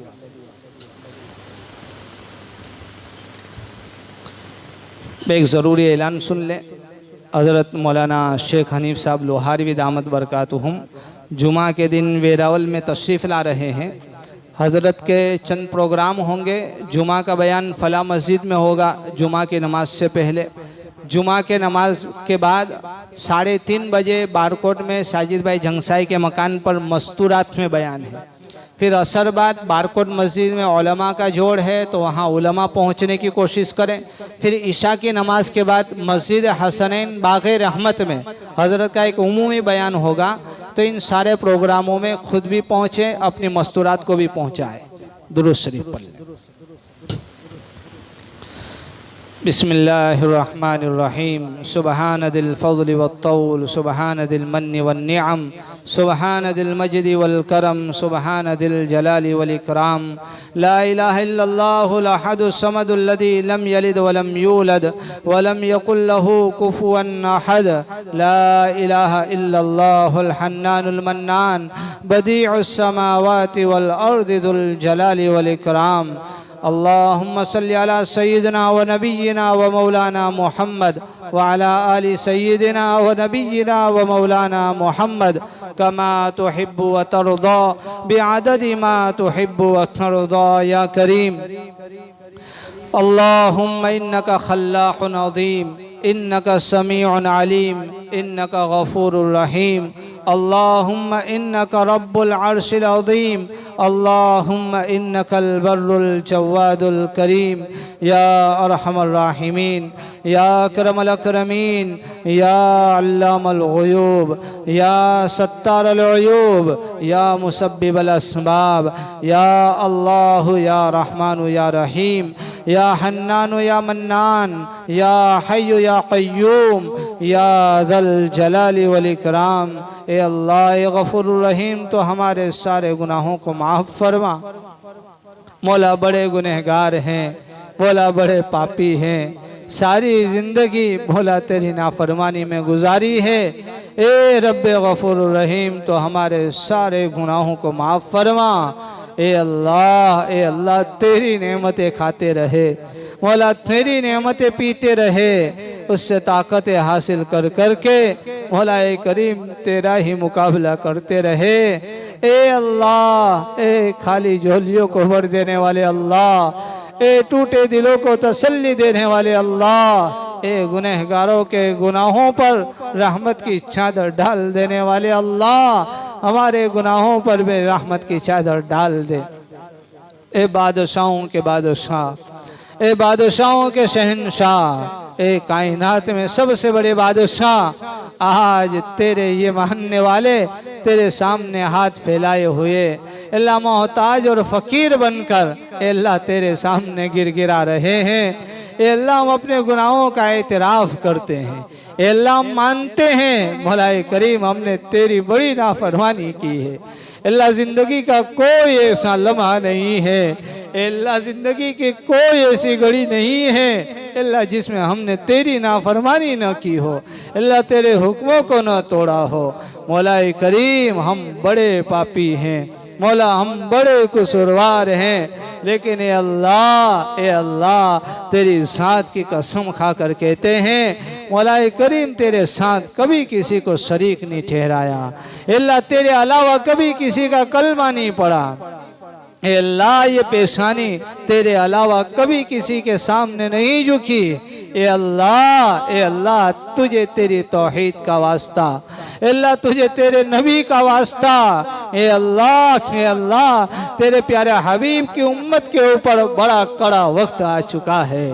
एक ज़रूरी ऐलान सुन लें। हज़रत मौलाना शेख हनीफ साहब लोहारवी दामत बरकातुहुम जुमा के दिन वेरावल में तशरीफ़ ला रहे हैं। हज़रत के चंद प्रोग्राम होंगे। जुमा का बयान फला मस्जिद में होगा जुमा की नमाज से पहले। जुमा के नमाज के बाद 3:30 बजे बारकोट में साजिद भाई झंगसाई के मकान पर मस्तूरात में बयान है। फिर असर बाद बारकोट मस्जिद में उलमा का जोड़ है तो वहाँ उलमा पहुँचने की कोशिश करें। फिर इशा की नमाज के बाद मस्जिद हसनैन बाग़े रहमत में हज़रत का एक उमूमी बयान होगा। तो इन सारे प्रोग्रामों में खुद भी पहुँचें, अपनी मस्तूरात को भी पहुँचाएँ। दुरूद शरीफ पढ़ लें। बिस्मिल्लाहिर्रहमानिर्रहीम। सुबहान दिल फ़ज़्ल वत्तौल, सुबहान दिल मन्नि वन्निअम, सुबहान दिल मजदि वल करम, सुबहान दिल जलाली वल इकराम। ला इलाहा इल्लल्लाहुल अहदुस समदुल लज़ी लम यलिद वलम यूलद वलम यकुल लहू कुफुवन अहद। ला इलाहा इल्लल्लाहुल हन्नानुल मन्नान, बदीउस समावाति वल अर्दि ज़ुल जलाली वल इकराम। अल्लाहुम्मा सल्लि अला सय्यिदिना व नबिय्यिना व मौलाना मुहम्मद व अला आलि सय्यिदिना व नबिय्यिना व मौलाना मुहम्मद कमा तुहिब्बु व तर्दा बिअददि मा तुहिब्बु व तर्दा या करीम। अल्लाहुम्मा इन्नका खल्लाकुन अज़ीम, इन्नका समीउन अलीम, इन्नका गफूरुर रहीम। अल्लाहुम्मा इन्नका रब्बुल अर्शिल अज़ीम, अल्लाहुम्मा इन्नकल बर्रुल जव्वादुल करीम। या अरहमर राहिमीन, या अकरमल अकरमीन, या अल्लामल गुयूब, या सत्तारल उयूब, या मुसब्बिबल अस्बाब। या अल्लाह या रहमान या रहीम, या हन्नान या मन्नान, या हय्यु या क़य्यूम, या ज़ल जलाली वल इकराम। ए अल्लाह ए गफूरुर रहीम, तो हमारे सारे गुनाहों को माफ़ फरमा। मौला बड़े गुनहगार हैं, मौला बड़े पापी हैं। सारी ज़िंदगी मौला तेरी नाफरमानी में गुजारी है। ए रब्बे गफूरुर रहीम, तो हमारे सारे गुनाहों को माफ़ फरमा। ए अल्लाह तेरी नेमतें खाते रहे, मौला तेरी नेमतें पीते रहे, उससे ताकतें हासिल कर करके मौला करीम तेरा ही मुकाबला करते रहे। ए अल्लाह, ए खाली झोलियों को भर देने वाले अल्लाह, ए टूटे दिलों को तसल्ली देने वाले अल्लाह, ए गुनहगारों के गुनाहों पर रहमत की चादर डाल देने वाले अल्लाह, हमारे गुनाहों पर भी रहमत की चादर डाल दे। ए बादशाहों के बादशाह, ए बादशाहों के शहंशाह, ए कायनात में सबसे बड़े बादशाह, आज तेरे ये मानने वाले तेरे सामने हाथ फैलाए हुए अल्लाह मोहताज और फ़कीर बनकर अल्लाह तेरे सामने गिड़गिड़ा रहे हैं। अल्लाह हम अपने गुनाहों का एतराफ़ करते हैं, अल्लाह हम मानते हैं मौला करीम हमने तेरी बड़ी नाफरमानी की है। अल्लाह ज़िंदगी का कोई ऐसा लम्हा नहीं है, अल्लाह ज़िंदगी की कोई ऐसी घड़ी नहीं है अल्लाह जिसमें हमने तेरी नाफरमानी न की हो, अल्लाह तेरे हुक्मों को न तोड़ा हो। मौला करीम हम बड़े पापी हैं, मौला हम बड़े कसूरवार हैं, लेकिन ए अल्लाह तेरी ज़ात की कसम खा कर कहते हैं मौला करीम तेरे साथ कभी किसी को शरीक नहीं ठहराया, अल्लाह तेरे अलावा कभी किसी का कलमा नहीं पढ़ा, ए अल्लाह ये पेशानी तेरे अलावा कभी किसी के सामने नहीं झुकी। ए अल्लाह तुझे तेरी तौहीद का वास्ता, अल्लाह तुझे तेरे नबी का वास्ता, ए अल्लाह तेरे प्यारे हबीब की उम्मत के ऊपर बड़ा कड़ा वक्त आ चुका है।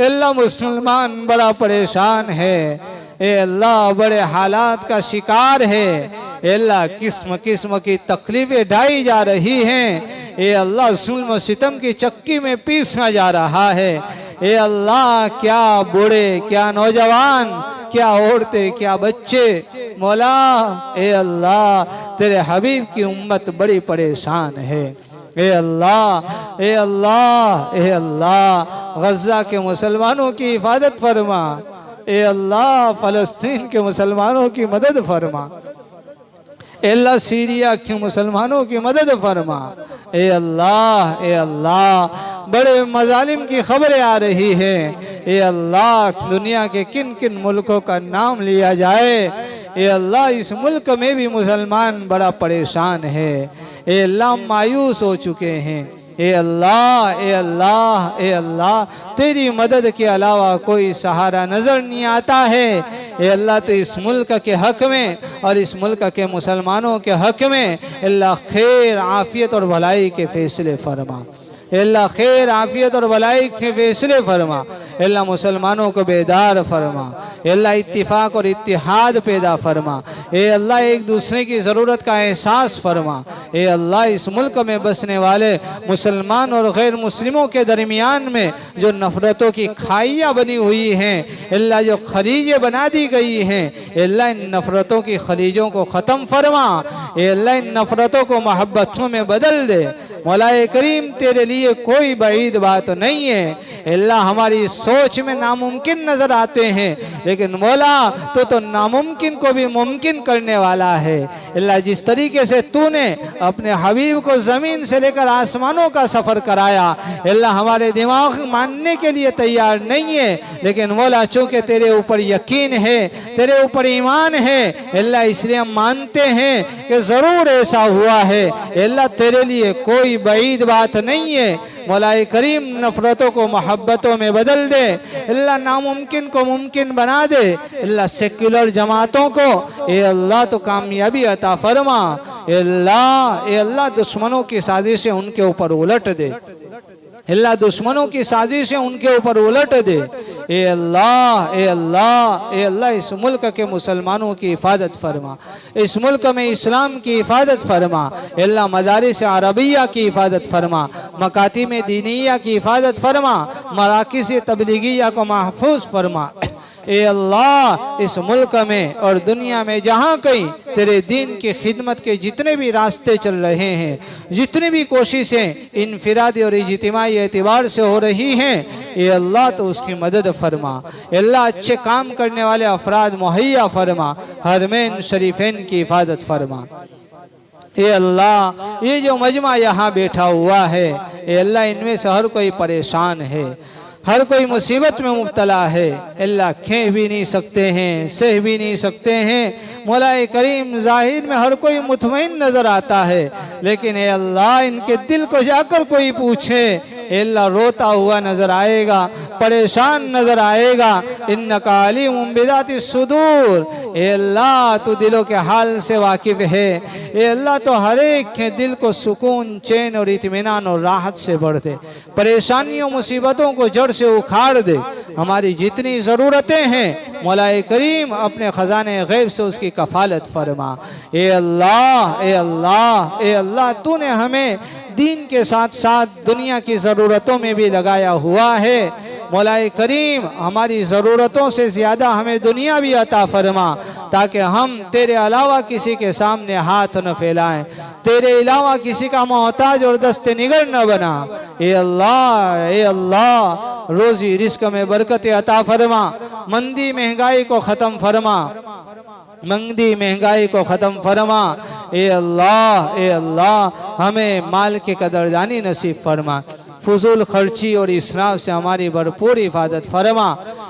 अल्लाह मुसलमान बड़ा परेशान है, ए अल्लाह बड़े हालात का शिकार है, अल्लाह किस्म किस्म की तकलीफें ढाई जा रही हैं, ए अल्लाह जुल्म सितम की चक्की में पीसा जा रहा है। ए अल्लाह क्या बूढ़े, क्या नौजवान, क्या औरतें, क्या बच्चे, मौला ए अल्लाह तेरे हबीब की उम्मत बड़ी परेशान है। ए अल्लाह ए अल्लाह ए अल्लाह गज़ा के मुसलमानों की हिफाजत फरमा, ए अल्लाह फ़लस्तीन के मुसलमानों की मदद फरमा, अल्लाह सीरिया के मुसलमानों की मदद फरमा। ए अल्लाह बड़े मजालिम की खबरें आ रही हैं, ए अल्लाह दुनिया के किन किन मुल्कों का नाम लिया जाए, ए अल्लाह इस मुल्क में भी मुसलमान बड़ा परेशान है, ए अल्लाह मायूस हो चुके हैं। ए अल्लाह तेरी मदद के अलावा कोई सहारा नज़र नहीं आता है। ए अल्लाह तो इस मुल्क के हक़ में और इस मुल्क के मुसलमानों के हक़ में अल्लाह खैर आफ़ियत और भलाई के फ़ैसले फरमा, अल्लाह खैर आफ़ियत और भलाई के फ़ैसले फरमा, अल्लाह मुसलमानों को बेदार फरमा, अल्लाह इत्तिफाक और इत्तिहाद पैदा फरमा, ए अल्लाह एक दूसरे की ज़रूरत का एहसास फरमा। ए अल्लाह इस मुल्क में बसने वाले मुसलमान और गैर मुस्लिमों के दरमियान में जो नफ़रतों की खाइयाँ बनी हुई हैं, अल्लाह जो खलीजें बना दी गई हैं, अल्लाह इन नफ़रतों की खलीजों को ख़त्म फरमा, ए अल्लाह इन नफ़रतों को मोहब्बतों में बदल दे। मौला करीम तेरे लिए कोई बईद बात नहीं है, अल्लाह हमारी सोच में नामुमकिन नज़र आते हैं, लेकिन मौला तो नामुमकिन को भी मुमकिन करने वाला है। अल्लाह जिस तरीके से तूने अपने हबीब को ज़मीन से लेकर आसमानों का सफ़र कराया, अल्लाह हमारे दिमाग मानने के लिए तैयार नहीं है, लेकिन मौला चूँकि तेरे ऊपर यकीन है, तेरे ऊपर ईमान है, अल्लाह इसलिए हम मानते हैं कि ज़रूर ऐसा हुआ है। अल्लाह तेरे लिए कोई बईद बात नहीं है। मौला करीम नफ़रतों को मोहब्बतों में बदल दे, अल्लाह नामुमकिन को मुमकिन बना दे, अल्लाह सेक्युलर जमातों को ए अल्लाह तो कामयाबी अता फरमा, ए अल्लाह दुश्मनों की साजिशें उनके ऊपर उलट दे, अल्लाह दुश्मनों की साजिशें उनके ऊपर उलट दे। ए अल्लाह इस मुल्क के मुसलमानों की हिफाजत फरमा, इस मुल्क में इस्लाम की हिफाजत फरमा, अल्लाह मदारिस अरबिया की हिफाजत फरमा, मकातिम दीनिया की हिफाजत फरमा, मराकिज़ तबलीगिया को महफूज फरमा। ए अल्लाह इस मुल्क में और दुनिया में जहाँ कहीं तेरे दीन की खिदमत के जितने भी रास्ते चल रहे हैं, जितनी भी कोशिशें इनफिरादी और इज्तिमाई एतबार से हो रही हैं, ए अल्लाह तो उसकी मदद फरमा। अल्लाह अच्छे काम करने वाले अफराद मुहैया फरमा, हरमैन शरीफैन की हिफाजत फरमा। ए अल्लाह ये जो मजमा यहाँ बैठा हुआ है, ए अल्लाह इनमें से हर कोई परेशान है, हर कोई मुसीबत में मुब्तला है, अल्लाह कह भी नहीं सकते हैं, सह भी नहीं सकते हैं। मौला करीम ज़ाहिर में हर कोई मुतमईन नज़र आता है, लेकिन ए अल्लाह इनके दिल को जाकर कोई पूछे, अल्लाह रोता हुआ नज़र आएगा, परेशान नज़र आएगा। इन्नका अलीमुम बिज़ाति सुदूर, ए अल्लाह तो दिलों के हाल से वाकिफ़ है, ए अल्लाह तो हर एक के दिल को सुकून, चैन और इत्मीनान और राहत से भर दे, परेशानियों मुसीबतों को जड़ से उखाड़ दे। हमारी जितनी ज़रूरतें हैं मौला करीम अपने ख़जाने गैब से उसकी कफ़ालत फरमा। ए अल्लाह ए अल्लाह ए अल्लाह तूने हमें दीन के साथ साथ दुनिया की ज़रूरतों में भी लगाया हुआ है। मौलाए करीम हमारी ज़रूरतों से ज़्यादा हमें दुनिया भी अता फरमा, ताकि हम तेरे अलावा किसी के सामने हाथ न फैलाएं, तेरे अलावा किसी का मोहताज और दस्ते निगर न बना। ए अल्लाह रोज़ी रिस्क में बरकत अता फरमा, मंदी महंगाई को ख़त्म फरमा, मंदी महंगाई को ख़त्म फरमा। ए अल्लाह हमें माल की कदरदानी नसीब फरमा, फजूल खर्ची और इसराफ से हमारी भरपूर हिफाजत फरमा।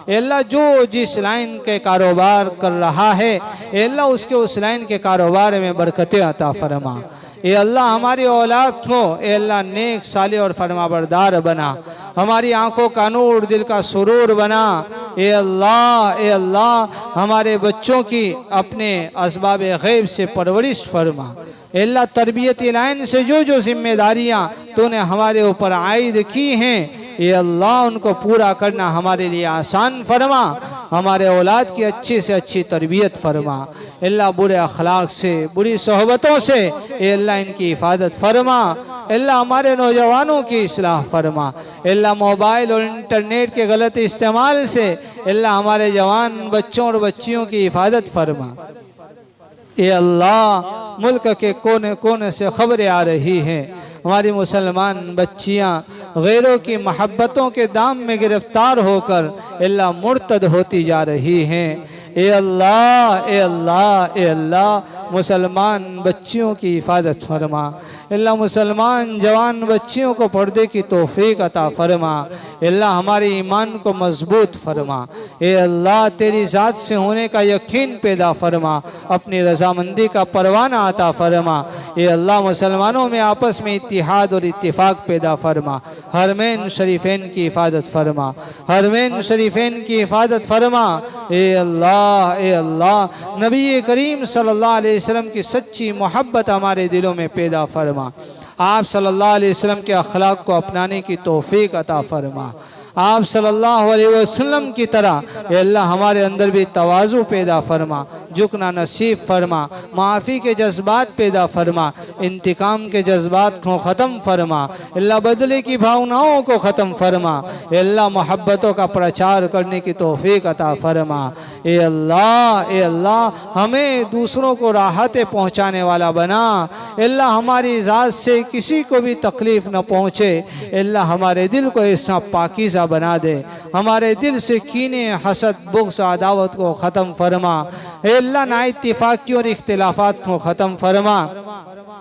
अल्लाह जो जिस लाइन के कारोबार कर रहा है अल्लाह उसके उस लाइन के कारोबार में बरकतें अता फरमा। ए अल्लाह हमारी औलाद को ए अल्लाह नेक साले और फरमाबरदार बना, हमारी आंखों का नूर दिल का सुरूर बना। ए अल्लाह हमारे बच्चों की अपने असबाब गैब से परवरिश फरमा। अल्लाह तरबियत लाइन से जो जो जिम्मेदारियाँ तूने हमारे ऊपर आयद की हैं ये अल्लाह उनको पूरा करना हमारे लिए आसान फरमा। हमारे औलाद की अच्छी से अच्छी तरबियत फरमा। अल्लाह बुरे अखलाक से बुरी सोहबतों से ये अल्लाह इनकी हिफाजत फरमा। अल्लाह हमारे नौजवानों की इस्लाह फरमा। अल्लाह मोबाइल और इंटरनेट के गलत इस्तेमाल से अल्लाह हमारे जवान बच्चों और बच्चियों की हिफाजत फरमा। ये अल्लाह मुल्क के कोने कोने से खबरें आ रही हैं, हमारी मुसलमान बच्चियाँ गैरों की महब्बतों के दाम में गिरफ्तार होकर अल्लाह मुर्तद होती जा रही हैं। ए अल्लाह मुसलमान बच्चियों की हिफाजत फरमा। अल्लाह मुसलमान जवान बच्चियों को पर्दे की तौफीक अता फरमा। अल्लाह हमारे ईमान को मजबूत फरमा। ए अल्लाह तेरी ज़ात से होने का यकीन पैदा फरमा, अपनी रजामंदी का परवाना अता फरमा। ए अल्लाह मुसलमानों में आपस में इत्तिहाद और इत्तिफाक पैदा फरमा। हरमैन शरीफैन की हिफाजत फरमा, हरमैन शरीफैन की हिफाजत फरमा। ए अल्लाह नबी करीम सल्लल्लाहु अलैहि वसल्लम की सच्ची मोहब्बत हमारे दिलों में पैदा फरमा। आप सल्लल्लाहु अलैहि वसल्लम के अखलाक को अपनाने की तौफीक अता फरमा। आप सल्लल्लाहु अलैहि वसल्लम की तरह अल्लाह हमारे अंदर भी तवाज़ु पैदा फरमा, झुकना नसीब फरमा, माफ़ी के जज्बात पैदा फरमा, इंतकाम के जज्बात को ख़त्म फरमा। अल्लाह बदले की भावनाओं को ख़त्म फरमा। अल्लाह मोहब्बतों का प्रचार करने की तौफीक अता फरमा। ए अल्लाह हमें दूसरों को राहतें पहुँचाने वाला बना। अल्लाह हमारी ज़ात से किसी को भी तकलीफ़ न पहुँचे। अल्लाह हमारे दिल को ऐसा पाकीज़ा बना दे, हमारे दिल से कीने हसद बुग़्ज़ अदावत को ख़त्म फरमा। अल्लाह ना इत्तिफाक़ी और इख्तिलाफ़ात को ख़त्म फरमा।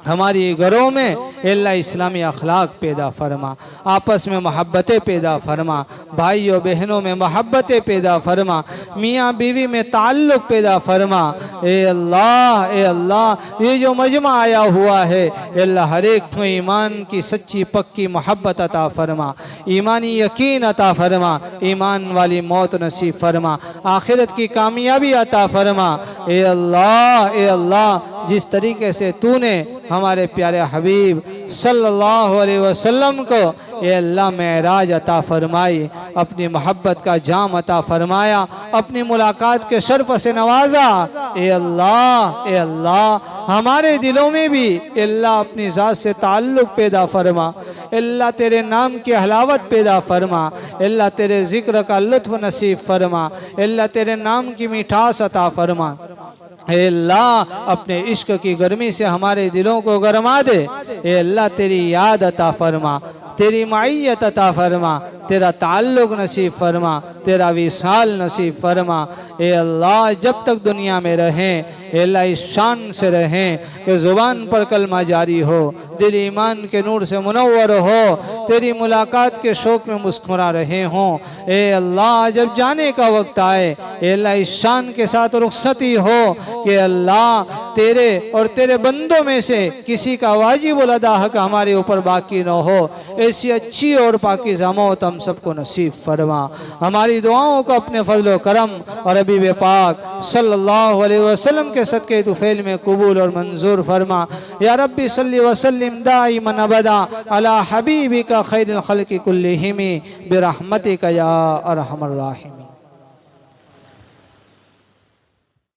हमारी घरों में अल्लाह इस्लामी अखलाक पैदा फरमा, आपस में मोहब्बतें पैदा फरमा, भाइयों बहनों में मोहब्बतें पैदा फरमा, मियाँ बीवी में ताल्लुक़ पैदा फरमा। ए अल्लाह ये जो मजमा आया हुआ है अल्लाह हर एक को ईमान की सच्ची पक्की मोहब्बत अता फरमा, ईमानी यकीन अता फरमा, ईमान वाली मौत नसीब फरमा, आखिरत की कामयाबी अता फरमा। ए अल्लाह जिस तरीके से तूने हमारे प्यारे हबीब सल्लल्लाहु अलैहि वसल्लम को ये अल्लाह मेराज अता फरमाई, अपनी मोहब्बत का जाम अता फरमाया, अपनी मुलाकात के शर्फ से नवाजा। ए अल्लाह हमारे दिलों में भी अल्लाह अपनी ज़ात से ताल्लुक़ पैदा फरमा। अल्लाह तेरे नाम की हलावत पैदा फरमा। अल्लाह तेरे ज़िक्र का लुत्फ़ नसीब फरमा। अल्लाह तेरे नाम की मिठास अता फरमा। अल्लाह अपने इश्क की गर्मी से हमारे दिलों को गरमा दे। ए अल्लाह तेरी याद अता फरमा, तेरी माइयत अता फरमा, तेरा ताल्लुक़ नसीब फरमा, तेरा विसाल नसीब फरमा। ए अल्लाह जब तक दुनिया में रहें अल्लाह इस शान से रहें कि ज़ुबान पर कलमा जारी हो, दिल ईमान के नूर से मुनव्वर हो, तेरी मुलाकात के शौक़ में मुस्कुरा रहे हों। ए अल्लाह जब जाने का वक्त आए अल्लाह इस शान के साथ रुखसती हो कि अल्लाह तेरे और तेरे बंदों में से किसी का वाजिब अदा हक हमारे ऊपर बाकी न हो। ऐसी अच्छी और पाकीज़ा मौत हम सबको नसीब फरमा। हमारी दुआओं को अपने फजल करम और हबीब पाक सल्लल्लाहु अलैहि वसल्लम के सदक़े तुफ़ैल में कबूल और मंजूर फरमा। या रब्बी सल्लि वसल्लिम दाइमन अबदा अला हबीबिका खैरिल खल्क़ि कुल्लिहिम बिरहमतिका या अरहमर राहिमीन।